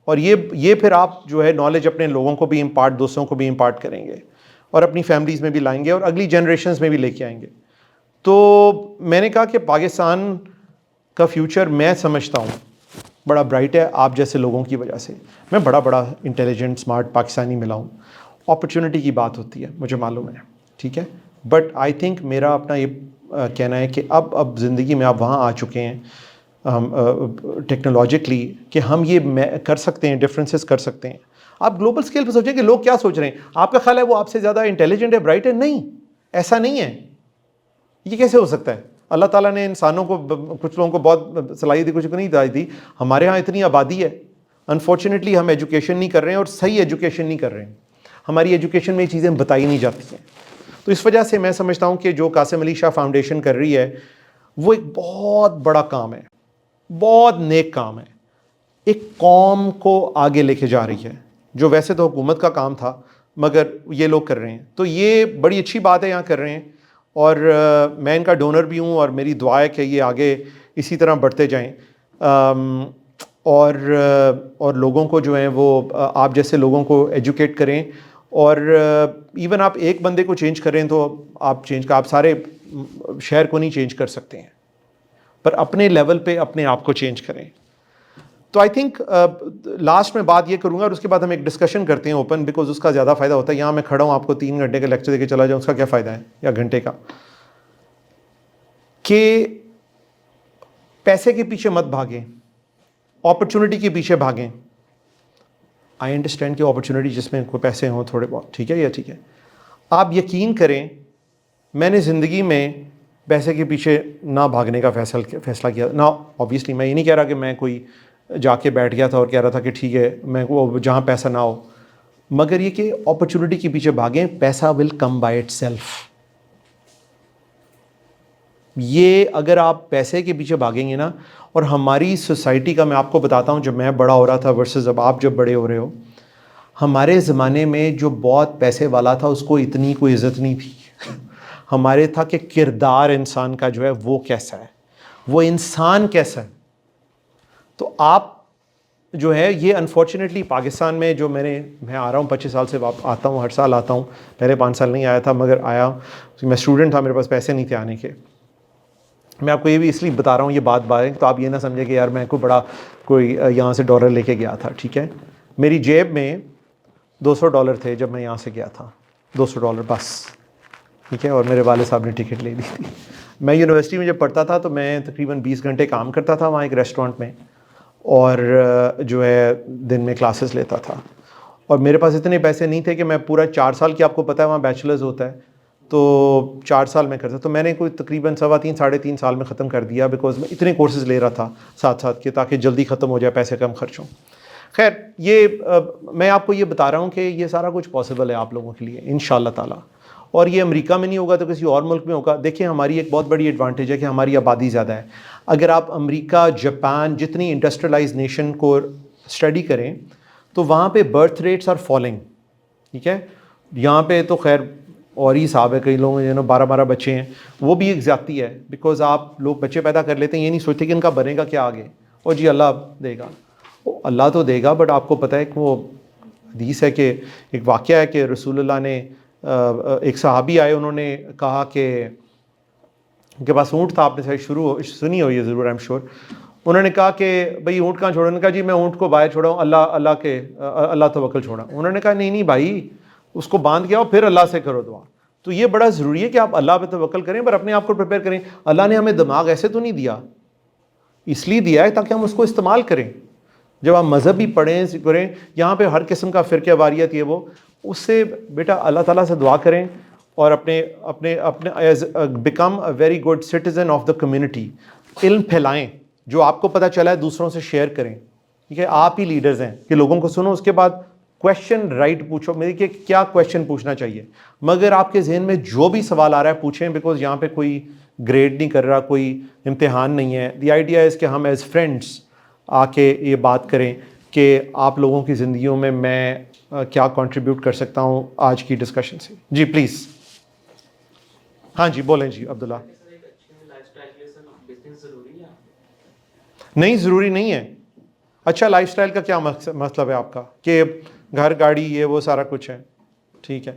اور یہ پھر آپ جو ہے نالج اپنے لوگوں کو بھی امپارٹ, دوستوں کو بھی امپارٹ کریں گے, اور اپنی فیملیز میں بھی لائیں گے, اور اگلی جنریشنز میں بھی لے کے آئیں گے. تو میں نے کہا کہ پاکستان کا فیوچر میں سمجھتا ہوں بڑا برائٹ ہے آپ جیسے لوگوں کی وجہ سے. میں بڑا انٹیلیجنٹ اسمارٹ پاکستانی ملا ہوں. اپرچونٹی کی بات ہوتی ہے, مجھے معلوم ہے, ٹھیک ہے, بٹ آئی تھنک میرا اپنا یہ کہنا ہے کہ اب زندگی میں آپ وہاں آ چکے ہیں ٹیکنالوجیکلی کہ ہم یہ کر سکتے ہیں, ڈفرینسز کر سکتے ہیں. آپ گلوبل اسکیل پہ سوچیں کہ لوگ کیا سوچ رہے ہیں. آپ کا خیال ہے وہ آپ سے زیادہ انٹیلیجنٹ ہے, برائٹ ہے؟ نہیں, ایسا نہیں ہے. یہ کیسے ہو سکتا ہے؟ اللہ تعالیٰ نے انسانوں کو, کچھ لوگوں کو بہت صلاحیت دی, کچھ کو نہیں دی. ہمارے ہاں اتنی آبادی ہے, انفارچونیٹلی ہم ایجوکیشن نہیں کر رہے ہیں, اور صحیح ایجوکیشن نہیں کر رہے ہیں. ہماری ایجوکیشن میں یہ چیزیں بتائی نہیں جاتی ہیں. تو اس وجہ سے میں سمجھتا ہوں کہ جو قاسم علی شاہ فاؤنڈیشن کر رہی ہے وہ ایک بہت بڑا کام ہے, بہت نیک کام ہے. ایک قوم کو آگے لے کے جا رہی ہے, جو ویسے تو حکومت کا کام تھا مگر یہ لوگ کر رہے ہیں. تو یہ بڑی اچھی بات ہے, یہاں کر رہے ہیں, اور میں ان کا ڈونر بھی ہوں, اور میری دعا ہے کہ یہ آگے اسی طرح بڑھتے جائیں, اور لوگوں کو جو ہیں وہ آپ جیسے لوگوں کو ایجوکیٹ کریں. اور ایون آپ ایک بندے کو چینج کریں تو آپ سارے شہر کو نہیں چینج کر سکتے ہیں, پر اپنے لیول پہ اپنے آپ کو چینج کریں. تو آئی تھنک لاسٹ میں بات یہ کروں گا, اور اس کے بعد ہم ایک ڈسکشن کرتے ہیں اوپن, بیکاز اس کا زیادہ فائدہ ہوتا ہے. یہاں میں کھڑا ہوں آپ کو 3 گھنٹے کا لیکچر دے کے چلا جاؤں, اس کا کیا فائدہ ہے, یا گھنٹے کا. کہ پیسے کے پیچھے مت بھاگیں, اپرچونٹی کے پیچھے بھاگیں. آئی انڈرسٹینڈ کہ اپرچونٹی جس میں کوئی پیسے ہوں تھوڑے بہت, ٹھیک ہے, یا ٹھیک ہے. آپ یقین کریں میں نے زندگی میں پیسے کے پیچھے نہ بھاگنے کا فیصلہ کیا. نہ اوبیسلی میں یہ نہیں کہہ رہا کہ میں کوئی جا کے بیٹھ گیا تھا اور کہہ رہا تھا کہ ٹھیک ہے میں وہ جہاں پیسہ نہ ہو, مگر یہ کہ اپرچونٹی کے پیچھے بھاگیں. پیسہ will come by it self. یہ اگر آپ پیسے کے پیچھے بھاگیں گے نا, اور ہماری سوسائٹی کا میں آپ کو بتاتا ہوں, جب میں بڑا ہو رہا تھا ورسز اب آپ جب بڑے ہو رہے ہو, ہمارے زمانے میں جو بہت پیسے والا تھا اس کو اتنی کوئی عزت نہیں تھی. ہمارے تھا کہ کردار انسان کا جو ہے وہ کیسا ہے, وہ انسان کیسا ہے. تو آپ جو ہے یہ انفارچونیٹلی پاکستان میں جو میں آ رہا ہوں 25 سال سے آتا ہوں, ہر سال آتا ہوں. پہلے 5 سال نہیں آیا تھا, مگر آیا, میں اسٹوڈنٹ تھا, میرے پاس پیسے نہیں تھے آنے کے. میں آپ کو یہ بھی اس لیے بتا رہا ہوں یہ بات تو آپ یہ نہ سمجھیں کہ یار میں کوئی یہاں سے ڈالر لے کے گیا تھا, ٹھیک ہے. میری جیب میں $200 تھے جب میں یہاں سے گیا تھا, $200 بس, ٹھیک ہے. اور میرے والد صاحب نے ٹکٹ لے لی تھی. میں یونیورسٹی میں جب پڑھتا تھا تو میں تقریباً 20 گھنٹے کام کرتا تھا وہاں ایک ریسٹورنٹ میں, اور جو ہے دن میں کلاسز لیتا تھا. اور میرے پاس اتنے پیسے نہیں تھے کہ میں پورا 4 سال کی, آپ کو پتہ ہے وہاں بیچلرز ہوتا ہے, تو 4 سال میں کرتا. تو میں نے کوئی تقریباً 3.25 ساڑھے 3 سال میں ختم کر دیا, بیکاز میں اتنے کورسز لے رہا تھا ساتھ ساتھ کے, تاکہ جلدی ختم ہو جائے, پیسے کم خرچ ہوں. خیر, یہ میں آپ کو یہ بتا رہا ہوں کہ یہ سارا کچھ پاسبل ہے آپ لوگوں کے لیے انشاءاللہ تعالیٰ. اور یہ امریکہ میں نہیں ہوگا تو کسی اور ملک میں ہوگا. دیکھیں ہماری ایک بہت بڑی ایڈوانٹیج ہے کہ ہماری آبادی زیادہ ہے. اگر آپ امریکہ, جاپان, جتنی انڈسٹریلائز نیشن کو اسٹڈی کریں تو وہاں پہ برتھ ریٹس آر فالنگ. ٹھیک ہے. یہاں پہ تو خیر اور ہی حساب ہے, کئی لوگ جو نا 12 بچے ہیں, وہ بھی ایک زیادتی ہے, بیکاز آپ لوگ بچے پیدا کر لیتے ہیں, یہ نہیں سوچتے کہ ان کا بنے گا کیا آگے, اور جی اللہ دے گا. اللہ تو دے گا, بٹ آپ کو پتہ ہے کہ وہ حدیث ہے کہ ایک واقعہ ہے کہ رسول اللہ نے ایک صحابی آئے, انہوں نے کہا کہ ان کے پاس اونٹ تھا, آپ نے شاید سنی ہوئی ہے ضرور, آئی ایم شیور. انہوں نے کہا کہ بھئی اونٹ کہاں چھوڑا؟ انہوں نے کہا جی میں اونٹ کو باہر چھوڑا ہوں, اللہ توکل چھوڑا. انہوں نے کہا نہیں بھائی, اس کو باندھ کے آؤ, پھر اللہ سے کرو دعا. تو یہ بڑا ضروری ہے کہ آپ اللہ پہ توکل کریں, پر اپنے آپ کو پریپیئر کریں. اللہ نے ہمیں دماغ ایسے تو نہیں دیا, اس لیے دیا ہے تاکہ ہم اس کو استعمال کریں. جب آپ مذہب بھی پڑھیں کریں, یہاں پہ ہر قسم کا فرقہ واریت یہ وہ, اس سے بیٹا اللہ تعالیٰ سے دعا کریں اور اپنے as become a very good citizen of the community. علم پھیلائیں, جو آپ کو پتہ چلا ہے دوسروں سے شیئر کریں. ٹھیک ہے, آپ ہی لیڈرز ہیں کہ لوگوں کو سنو, اس کے بعد کویشچن رائٹ پوچھو. میرے کہ کیا کویشچن پوچھنا چاہیے, مگر آپ کے ذہن میں جو بھی سوال آ رہا ہے پوچھیں, بیکاز یہاں پہ کوئی گریڈ نہیں کر رہا, کوئی امتحان نہیں ہے. دی آئیڈیا از کہ ہم ایز فرینڈس آ کے یہ بات کریں کہ آپ لوگوں کی زندگیوں میں میں کیا کنٹریبیوٹ کر سکتا ہوں آج کی ڈسکشن سے. جی پلیز. ہاں جی بولیں جی عبداللہ. نہیں ضروری نہیں ہے. اچھا لائف سٹائل کا کیا مطلب ہے آپ کا, کہ گھر گاڑی یہ وہ سارا کچھ ہے؟ ٹھیک ہے,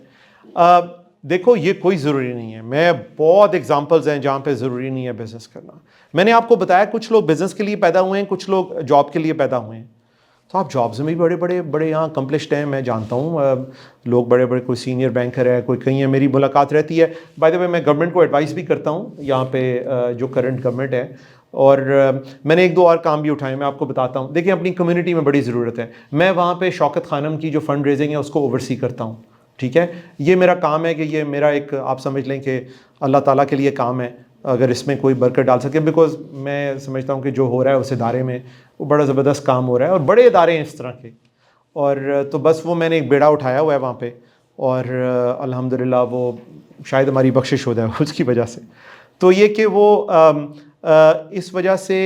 دیکھو یہ کوئی ضروری نہیں ہے. میں بہت ایگزامپلز ہیں جہاں پہ ضروری نہیں ہے بزنس کرنا. میں نے آپ کو بتایا کچھ لوگ بزنس کے لیے پیدا ہوئے ہیں, کچھ لوگ جاب کے لیے پیدا ہوئے ہیں. تو آپ جابز میں بھی بڑے یہاں اکمپلشڈ ہیں. میں جانتا ہوں لوگ بڑے کوئی سینئر بینکر ہے, کوئی کہیں ہے, میری ملاقات رہتی ہے. بائی دا وے میں گورنمنٹ کو ایڈوائز بھی کرتا ہوں یہاں پہ, جو کرنٹ گورنمنٹ ہے. اور میں نے 1-2 اور کام بھی اٹھائے, میں آپ کو بتاتا ہوں. دیکھیں اپنی کمیونٹی میں بڑی ضرورت ہے. میں وہاں پہ شوکت خانم کی جو فنڈ ریزنگ ہے اس کو اوورسی کرتا ہوں. ٹھیک ہے, یہ میرا کام ہے, کہ یہ میرا ایک آپ سمجھ لیں کہ اللہ تعالیٰ کے لیے کام ہے, اگر اس میں کوئی برکت ڈال سکے. بیکاز میں سمجھتا ہوں کہ جو ہو رہا ہے اس ادارے میں وہ بڑا زبردست کام ہو رہا ہے, اور بڑے ادارے ہیں اس طرح کے. اور تو بس وہ میں نے ایک بیڑا اٹھایا ہوا ہے وہاں پہ, اور الحمدللہ وہ شاید ہماری بخشش ہو جائے اس کی وجہ سے. تو یہ کہ وہ اس وجہ سے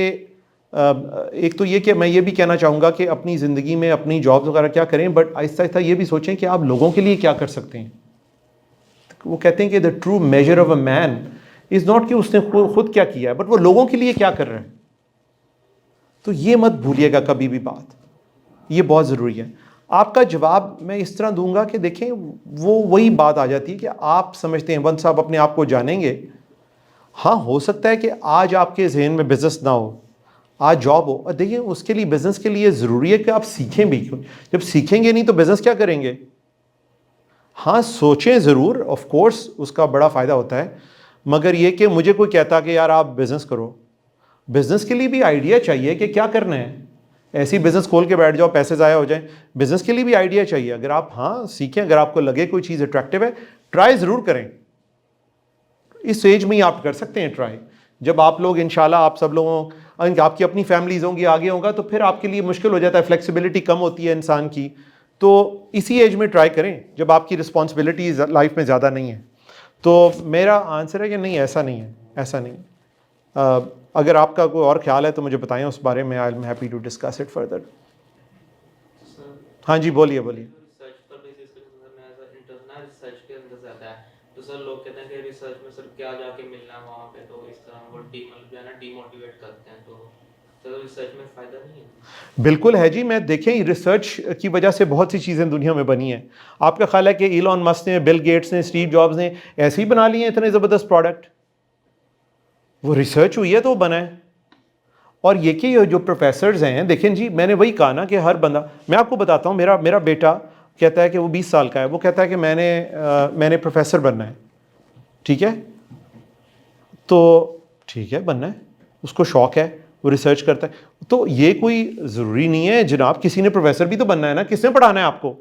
ایک تو یہ کہ میں یہ بھی کہنا چاہوں گا کہ اپنی زندگی میں اپنی جاب وغیرہ کیا کریں, بٹ آہستہ آہستہ یہ بھی سوچیں کہ آپ لوگوں کے لیے کیا کر سکتے ہیں. وہ کہتے ہیں کہ the true measure of a man is not کہ اس نے خود کیا کیا ہے, بٹ وہ لوگوں کے لیے کیا کر رہے ہیں. تو یہ مت بھولیے گا کبھی بھی بات, یہ بہت ضروری ہے. آپ کا جواب میں اس طرح دوں گا کہ دیکھیں وہی بات آ جاتی ہے کہ آپ سمجھتے ہیں ونس آپ اپنے آپ کو جانیں گے. ہاں ہو سکتا ہے کہ آج آپ کے ذہن میں بزنس نہ ہو, آج جاب ہو, اور دیکھیں اس کے لیے بزنس کے لیے ضروری ہے کہ آپ سیکھیں بھی. جب سیکھیں گے نہیں تو بزنس کیا کریں گے. ہاں سوچیں ضرور, آف کورس اس کا بڑا فائدہ ہوتا ہے, مگر یہ کہ مجھے کوئی کہتا کہ یار آپ بزنس کرو, بزنس کے لیے بھی آئیڈیا چاہیے کہ کیا کرنا ہے. ایسی بزنس کھول کے بیٹھ جاؤ پیسے ضائع ہو جائیں. بزنس کے لیے بھی آئیڈیا چاہیے. اگر آپ ہاں سیکھیں, اگر آپ کو لگے کوئی چیز اٹریکٹیو ہے, ٹرائی ضرور کریں. اس ایج میں ہی آپ کر سکتے ہیں ٹرائی. جب آپ لوگ انشاءاللہ آپ سب لوگوں آپ کی اپنی فیملیز ہوں گی, آگے ہوگا, تو پھر آپ کے لیے مشکل ہو جاتا ہے, فلیکسیبلٹی کم ہوتی ہے انسان کی. تو اسی ایج میں ٹرائی کریں جب آپ کی رسپانسبلٹیز لائف میں زیادہ نہیں ہیں. تو میرا آنسر ہے کہ نہیں, ایسا نہیں ہے, ایسا نہیں. اگر آپ کا کوئی اور خیال ہے تو مجھے بتائیں اس بارے میں, I am happy to discuss it further. ہاں جی بولیے بولیے. تو سر لوگ کہتے ہیں کہ ریسرچ میں سر کیا جا کے ملنا ہے وہاں پہ, تو اس طرح وہ جو ہے نا ڈی موٹیویٹ کرتے ہیں. تو سر ریسرچ میں فائدہ نہیں ہے؟ بالکل ہے جی. میں دیکھیں ریسرچ کی وجہ سے بہت سی چیزیں دنیا میں بنی ہیں. آپ کا خیال ہے کہ ایلون مسک نے, بل گیٹس نے, اسٹیو جابز نے ایسے ہی بنا لیے ہیں اتنے زبردست پروڈکٹ؟ وہ ریسرچ ہوئی ہے تو وہ بنا ہے. اور یہ کہ جو پروفیسرز ہیں, دیکھیں جی میں نے وہی کہا نا کہ ہر بندہ, میں آپ کو بتاتا ہوں, میرا بیٹا کہتا ہے کہ وہ 20 سال کا ہے, وہ کہتا ہے کہ میں نے پروفیسر بننا ہے. ٹھیک ہے, تو ٹھیک ہے بننا ہے, اس کو شوق ہے, وہ ریسرچ کرتا ہے. تو یہ کوئی ضروری نہیں ہے جناب, کسی نے پروفیسر بھی تو بننا ہے نا, کس نے پڑھانا ہے آپ کو.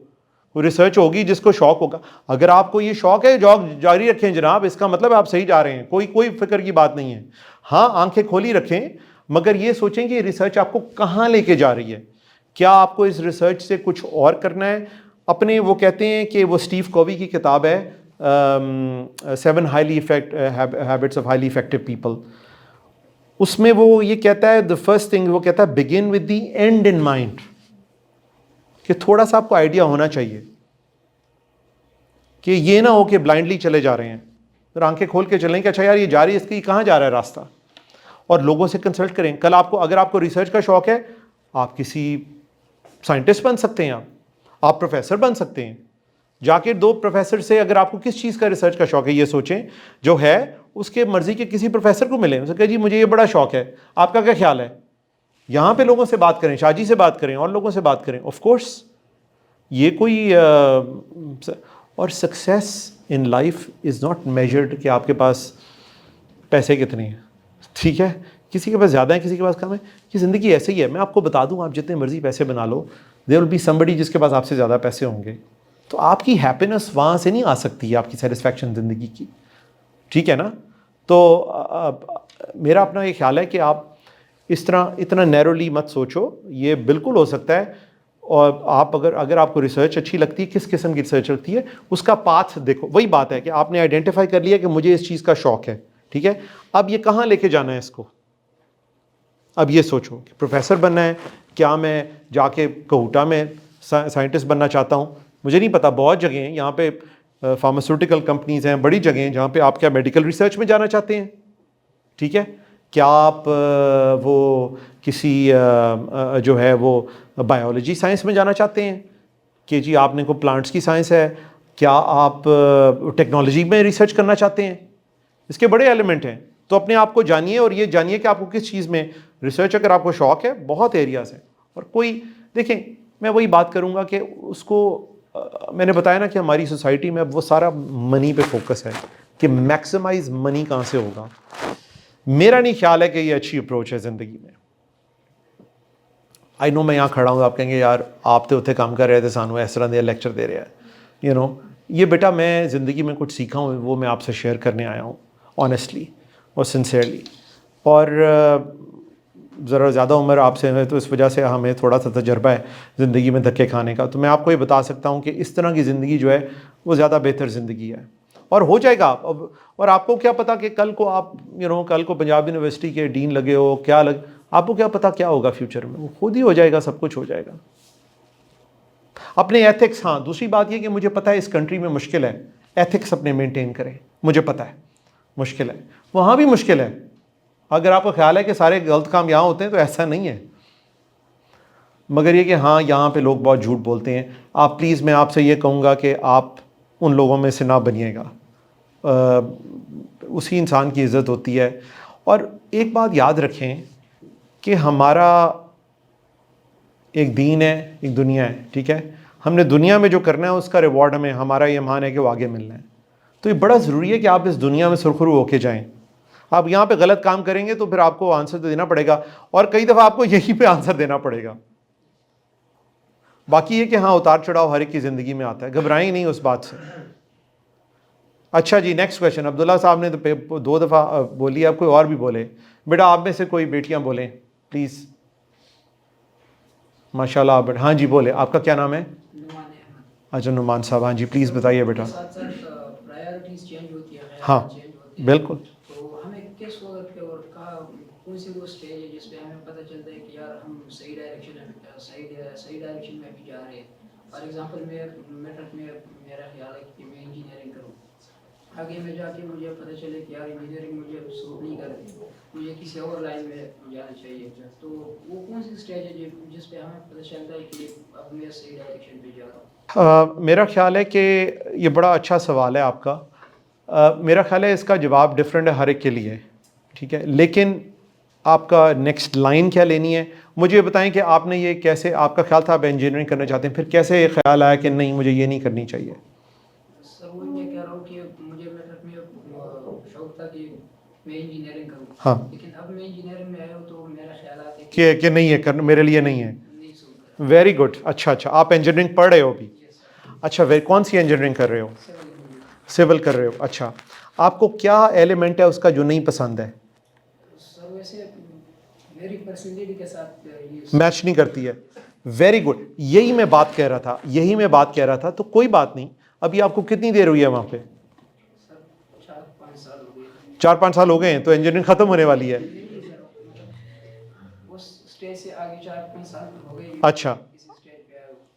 وہ ریسرچ ہوگی جس کو شوق ہوگا. اگر آپ کو یہ شوق ہے جاب جاری رکھیں جناب, اس کا مطلب آپ صحیح جا رہے ہیں, کوئی فکر کی بات نہیں ہے. ہاں آنکھیں کھولی رکھیں, مگر یہ سوچیں کہ یہ ریسرچ آپ کو کہاں لے کے جا رہی ہے. کیا آپ کو اس ریسرچ سے کچھ اور کرنا ہے اپنے. وہ کہتے ہیں کہ وہ اسٹیو کووی کی کتاب ہے 7 habits of highly effective people, اس میں وہ یہ کہتا ہے, دا فرسٹ تھنگ وہ کہتا ہے begin with the end in mind, کہ تھوڑا سا آپ کو آئیڈیا ہونا چاہیے. کہ یہ نہ ہو کہ بلائنڈلی چلے جا رہے ہیں. پھر آنکھیں کھول کے چلیں کہ اچھا یار یہ جا رہی ہے, اس کی کہاں جا رہا ہے راستہ, اور لوگوں سے کنسلٹ کریں. کل آپ کو اگر آپ کو ریسرچ کا شوق ہے, آپ کسی سائنٹسٹ بن سکتے ہیں, آپ پروفیسر بن سکتے ہیں. جا کے 2 پروفیسر سے, اگر آپ کو کس چیز کا ریسرچ کا شوق ہے یہ سوچیں, جو ہے اس کے مرضی کے کسی پروفیسر کو ملیں, اسے کہا جی مجھے یہ بڑا شوق ہے, آپ کا کیا خیال ہے. یہاں پہ لوگوں سے بات کریں, شاہ جی سے بات کریں, اور لوگوں سے بات کریں. آف کورس یہ کوئی اور success in life is not measured کہ آپ کے پاس پیسے کتنے ہیں, ٹھیک ہے, کسی کے پاس زیادہ ہیں کسی کے پاس کم ہے. یہ زندگی ایسے ہی ہے. میں آپ کو بتا دوں, آپ جتنے مرضی پیسے بنا لو, دیر ول بی somebody جس کے پاس آپ سے زیادہ پیسے ہوں گے. تو آپ کی ہیپینس وہاں سے نہیں آ سکتی ہے, آپ کی سیٹسفیکشن زندگی کی, ٹھیک ہے نا. تو میرا اپنا یہ خیال ہے کہ آپ اس طرح اتنا نیرولی مت سوچو. یہ بالکل ہو سکتا ہے, اور آپ اگر آپ کو ریسرچ اچھی لگتی ہے, کس قسم کی ریسرچ لگتی ہے, اس کا پاتھ دیکھو. وہی بات ہے کہ آپ نے آئیڈینٹیفائی کر لیا کہ مجھے اس چیز کا شوق ہے, ٹھیک ہے. اب یہ کہاں لے کے جانا ہے اس کو, اب یہ سوچو کہ پروفیسر بننا ہے, کیا میں جا کے کوہوٹا میں سائنٹسٹ بننا چاہتا ہوں, مجھے نہیں پتا. بہت جگہیں ہیں یہاں پہ, فارماسیوٹیکل کمپنیز ہیں, بڑی جگہیں ہیں جہاں پہ آپ کیا میڈیکل ریسرچ میں جانا چاہتے ہیں, ٹھیک ہے. کیا آپ وہ کسی جو ہے وہ بایولوجی سائنس میں جانا چاہتے ہیں کہ جی آپ نے کو پلانٹس کی سائنس ہے, کیا آپ ٹیکنالوجی میں ریسرچ کرنا چاہتے ہیں. اس کے بڑے ایلیمنٹ ہیں. تو اپنے آپ کو جانیے, اور یہ جانیے کہ آپ کو کس چیز میں ریسرچ, اگر آپ کو شوق ہے, بہت ایریاز ہیں. اور کوئی دیکھیں, میں وہی بات کروں گا کہ اس کو, میں نے بتایا نا کہ ہماری سوسائٹی میں اب وہ سارا منی پہ فوکس ہے کہ میکسیمائز منی کہاں سے ہوگا. میرا نہیں خیال ہے کہ یہ اچھی اپروچ ہے زندگی میں. آئی نو میں یہاں کھڑا ہوں, آپ کہیں گے یار آپ تو اتنے کام کر رہے تھے, سانو اس طرح دے لیکچر دے رہے ہیں, یہ بیٹا میں زندگی میں کچھ سیکھا ہوں, وہ میں آپ سے شیئر کرنے آیا ہوں آنیسٹلی اور سنسیئرلی. اور ذرا زیادہ عمر آپ سے ہے تو اس وجہ سے ہمیں تھوڑا سا تجربہ ہے زندگی میں دھکے کھانے کا. تو میں آپ کو یہ بتا سکتا ہوں کہ اس طرح کی زندگی جو ہے وہ زیادہ بہتر زندگی ہے, اور ہو جائے گا. اور آپ کو کیا پتا کہ کل کو آپ کل کو پنجاب یونیورسٹی کے ڈین لگے ہو, کیا آپ کو کیا پتا کیا ہوگا فیوچر میں, وہ خود ہی ہو جائے گا, سب کچھ ہو جائے گا. اپنے ایتھکس, ہاں دوسری بات یہ کہ مجھے پتا ہے اس کنٹری میں مشکل ہے, ایتھکس اپنے مینٹین کریں, مجھے پتا ہے مشکل ہے, وہاں بھی مشکل ہے. اگر آپ کو خیال ہے کہ سارے غلط کام یہاں ہوتے ہیں تو ایسا نہیں ہے, مگر یہ کہ ہاں یہاں پہ لوگ بہت جھوٹ بولتے ہیں. آپ پلیز, میں آپ سے یہ کہوں گا کہ آپ ان لوگوں میں سے نہ بنیے گا. اسی انسان کی عزت ہوتی ہے. اور ایک بات یاد رکھیں کہ ہمارا ایک دین ہے, ایک دنیا ہے, ٹھیک ہے. ہم نے دنیا میں جو کرنا ہے اس کا ریوارڈ ہمیں, ہمارا یہ ایمان ہے کہ وہ آگے ملنا ہے. تو یہ بڑا ضروری ہے کہ آپ اس دنیا میں سرخرو ہو کے جائیں. آپ یہاں پہ غلط کام کریں گے تو پھر آپ کو آنسر دینا پڑے گا, اور کئی دفعہ آپ کو یہی پہ آنسر دینا پڑے گا. باقی یہ کہ ہاں اتار چڑھاؤ ہر ایک کی زندگی میں آتا ہے, گھبرائیں نہیں اس بات سے. اچھا جی, نیکسٹ کویشچن. عبداللہ صاحب نے تو 2 دفعہ بولی, آپ کوئی اور بھی بولے. بیٹا آپ میں سے کوئی بیٹیاں بولیں پلیز. ماشاء اللہ آپ, ہاں جی بولے, آپ کا کیا نام ہے؟ اچھا نعمان صاحب, ہاں جی پلیز بتائیے بیٹا. ہاں بالکل. تو ہمیں کس وقت پہ اور کون سی وہ اسٹیج ہے جس پہ ہمیں پتہ چلتا ہے کہ یار ہم صحیح ڈائریکشن میں بھی جا رہے ہیں. فار ایگزامپل میرا خیال ہے کہ میں انجینئرنگ کروں, آگے میں جا کے مجھے پتہ چلے کہ یار انجینئرنگ مجھے سوٹ نہیں کرتی, مجھے کسی اور لائن میں جانا چاہیے. تو وہ کون سی اسٹیج ہے جس پہ ہمیں پتہ چلتا ہے کہ اب میں صحیح ڈائریکشن پہ جا رہا ہوں؟ میرا خیال ہے کہ یہ بڑا اچھا سوال ہے آپ کا. میرا خیال ہے اس کا جواب ڈفرینٹ ہے ہر ایک کے لیے, ٹھیک ہے. لیکن آپ کا نیکسٹ لائن کیا لینی ہے, مجھے بتائیں کہ آپ نے یہ کیسے, آپ کا خیال تھا آپ انجینئرنگ کرنا چاہتے ہیں, پھر کیسے یہ خیال آیا کہ نہیں مجھے یہ نہیں کرنی چاہیے؟ سر وہ میں کہہ رہا ہوں کہ مجھے میٹرک میں شوق تھا کہ میں انجینئرنگ کروں, ہاں, لیکن اب میں انجینئرنگ میں آیا ہوں تو میرا خیالات ہے کہ نہیں ہے کرنا, میرے لیے نہیں ہے. نہیں سوٹ. Very good. اچھا آپ انجینئرنگ پڑھ رہے ہو ابھی؟ اچھا, کون سی انجینئرنگ کر رہے ہو؟ سول کر رہے ہو. اچھا, آپ کو کیا ایلیمنٹ ہے اس کا جو نہیں پسند ہے؟ سر ویسے میری پرسنالٹی کے ساتھ میچ نہیں کرتی ہے. ویری گڈ, یہی میں بات کہہ رہا تھا. تو کوئی بات نہیں. ابھی آپ کو کتنی دیر ہوئی ہے وہاں پہ؟ 4-5 سال ہو گئے ہیں, تو انجینئرنگ ختم ہونے والی ہے. اس اسٹیج سے آگے 4-5 سال ہو گئے. اچھا,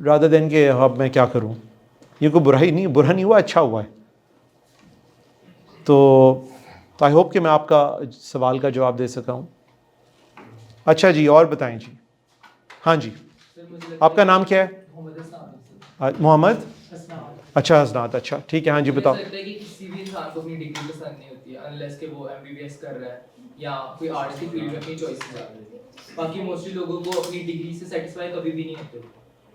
رادر دین کہ اب میں کیا کروں. یہ کوئی برا نہیں ہوا, اچھا ہوا ہے. تو آئی ہوپ کہ میں آپ کا سوال کا جواب دے سکا ہوں. اچھا جی, اور بتائیں جی. ہاں جی, آپ کا نام کیا ہے؟ محمد. اچھا حسنات, اچھا ٹھیک ہے. ہاں جی بتاؤ. کسی بھی انسان کو اپنی ڈگری پسند نہیں ہوتی ہے انلیس کہ وہ MBBS کر رہا ہے یا کوئی آرٹس کی فیلڈ میں اپنی چوائسز آ رہی ہے. باقی موسٹلی لوگوں کو اپنی ڈگری سے سیٹسفائی کبھی بھی نہیں ہوتے.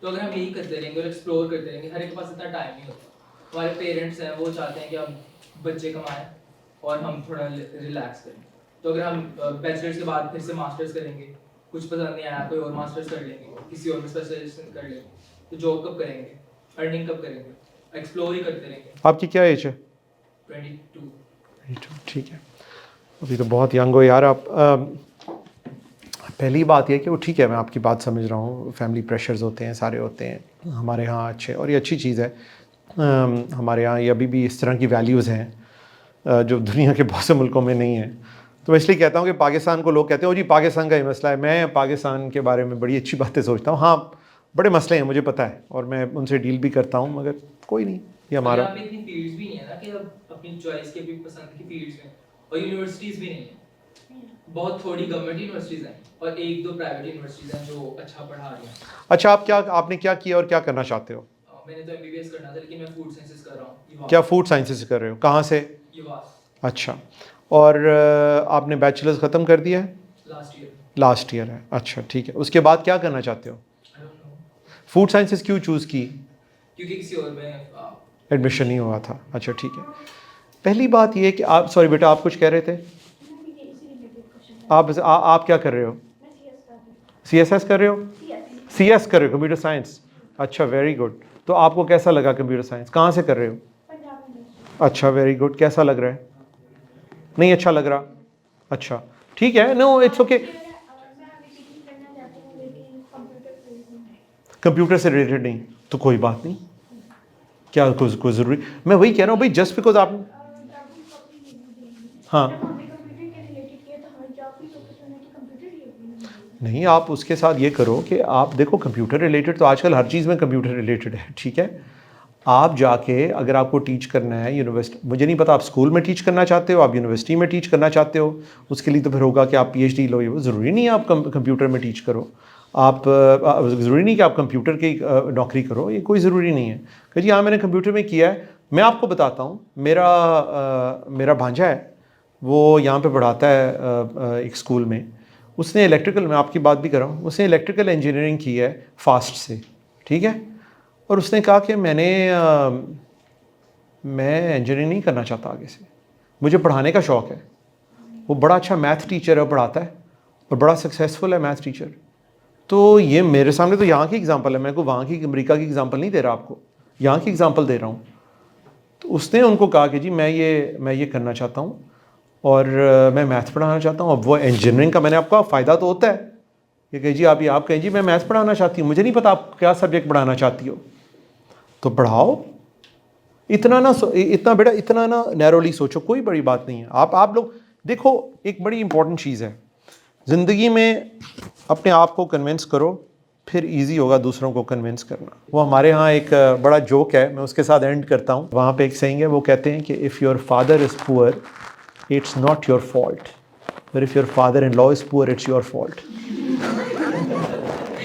تو اگر ہم یہی کرتے رہیں گے اور ایکسپلور کرتے رہیں گے, ہر ایک کے پاس اتنا ٹائم نہیں ہوتا. ہمارے پیرنٹس ہیں وہ چاہتے ہیں کہ ہم بچے کمائیں اور ہم تھوڑا ریلیکس کریں. تو اگر ہم بیچلرس کے بعد پھر سے ماسٹرس کریں گے, کچھ پسند نہیں آیا کوئی اور ماسٹرس کر لیں گے, کسی اور میں اسپیشلائزیشن کر لیں گے, تو جاب کب کریں گے, ارننگ کب کریں گے, ایکسپلور ہی کرتے رہیں گے. آپ کی کیا ایج ہے؟ 22. ٹھیک ہے, ابھی تو بہت ینگ ہو یار آپ. پہلی بات یہ کہ وہ ٹھیک ہے, میں آپ کی بات سمجھ رہا ہوں, فیملی پریشرز ہوتے ہیں, سارے ہوتے ہیں ہمارے ہاں اچھے, اور یہ اچھی چیز ہے. ہمارے ہاں یہ ابھی بھی اس طرح کی ویلیوز ہیں جو دنیا کے بہت سے ملکوں میں نہیں ہیں. تو میں اس لیے کہتا ہوں کہ پاکستان کو لوگ کہتے ہیں جی پاکستان کا یہ مسئلہ ہے. میں پاکستان کے بارے میں بڑی اچھی باتیں سوچتا ہوں. ہاں بڑے مسئلے ہیں مجھے پتہ ہے, اور میں ان سے ڈیل بھی کرتا ہوں, مگر کوئی نہیں, یہ ہمارا. یہاں پہ اتنی فیلڈز بھی نہیں ہے نا کہ اب اپنی چوائس کے, اپنی پسند کی فیلڈز میں, اور یونیورسٹیز بھی نہیں ہیں. بہت تھوڑی گورنمنٹ یونیورسٹیز ہیں اور 1-2 پرائیویٹ یونیورسٹیز ہیں جو اچھا پڑھا رہی ہیں. اچھا, آپ نے کیا کیا اور کیا کرنا چاہتے ہو؟ میں نے تو MBBS کرنا تھا لیکن میں فوڈ سائنسز کر رہا ہوں. کیا فوڈ سائنسز کر رہے ہو؟ کہاں سے؟ یواس. اچھا, اور آپ نے بیچلرز ختم کر دیا ہے؟ لاسٹ ایئر ہے. اچھا ٹھیک ہے, اس کے بعد کیا کرنا چاہتے ہو؟ فوڈ سائنسز کیوں چوز کی؟ کیونکہ کسی اور میں ایڈمیشن نہیں ہوا تھا. اچھا ٹھیک ہے. پہلی بات یہ کہ آپ, سوری بیٹا آپ کچھ کہہ رہے تھے, آپ کیا کر رہے ہو؟ CSS کر رہے ہو؟ CS کر رہے ہو, کمپیوٹر سائنس. اچھا ویری گڈ. تو آپ کو کیسا لگا کمپیوٹر سائنس؟ کہاں سے کر رہے ہو؟ اچھا ویری گڈ. کیسا لگ رہا ہے؟ نہیں اچھا لگ رہا. اچھا ٹھیک ہے, نو اٹس اوکے. کمپیوٹر سے ریلیٹڈ نہیں تو کوئی بات نہیں, کیا کوئی ضروری. میں وہی کہہ رہا ہوں بھائی, جسٹ بیکاز آپ, ہاں نہیں, آپ اس کے ساتھ یہ کرو کہ آپ دیکھو کمپیوٹر ریلیٹڈ تو آج کل ہر چیز میں کمپیوٹر ریلیٹڈ ہے. ٹھیک ہے, آپ جا کے اگر آپ کو ٹیچ کرنا ہے یونیورسٹی, مجھے نہیں پتا آپ اسکول میں ٹیچ کرنا چاہتے ہو, آپ یونیورسٹی میں ٹیچ کرنا چاہتے ہو, اس کے لیے تو پھر ہوگا کہ آپ PhD لو. یہ ضروری نہیں ہے آپ کمپیوٹر میں ٹیچ کرو, آپ ضروری نہیں کہ آپ کمپیوٹر کی نوکری کرو, یہ کوئی ضروری نہیں ہے کہ جی ہاں میں نے کمپیوٹر میں کیا ہے. میں آپ کو بتاتا ہوں, میرا بھانجا ہے, وہ یہاں پہ پڑھاتا ہے ایک اسکول میں. اس نے الیکٹریکل, میں آپ کی بات بھی کر رہا ہوں, اس نے الیکٹریکل انجینئرنگ کی ہے فاسٹ سے. ٹھیک ہے, اور اس نے کہا کہ میں انجینئرنگ نہیں کرنا چاہتا آگے سے, مجھے پڑھانے کا شوق ہے. وہ بڑا اچھا میتھ ٹیچر ہے, پڑھاتا ہے اور بڑا سکسیزفل ہے میتھ ٹیچر. تو یہ میرے سامنے تو یہاں کی اگزامپل ہے, میں کو وہاں کی امریکہ کی اگزامپل نہیں دے رہا آپ کو, یہاں کی اگزامپل دے رہا ہوں. تو اس نے ان کو کہا کہ جی میں یہ کرنا چاہتا ہوں اور میں میتھ پڑھانا چاہتا ہوں. اب وہ انجینئرنگ کا میں نے آپ کا فائدہ تو ہوتا ہے کہ جی آپ کہیں جی میں میتھ پڑھانا چاہتی ہوں, مجھے نہیں پتا آپ کیا سبجیکٹ پڑھانا چاہتی ہو, تو پڑھاؤ. اتنا بیٹا اتنا نا نیرولی سوچو, کوئی بڑی بات نہیں ہے. آپ لوگ دیکھو, ایک بڑی امپورٹنٹ چیز ہے زندگی میں, اپنے آپ کو کنونس کرو, پھر ایزی ہوگا دوسروں کو کنونس کرنا. وہ ہمارے ہاں ایک بڑا جوک ہے, میں اس کے ساتھ اینڈ کرتا ہوں. وہاں پہ ایک سینگ ہے, وہ کہتے ہیں کہ if your father is poor it's not your fault, but if your father in law is poor it's your fault.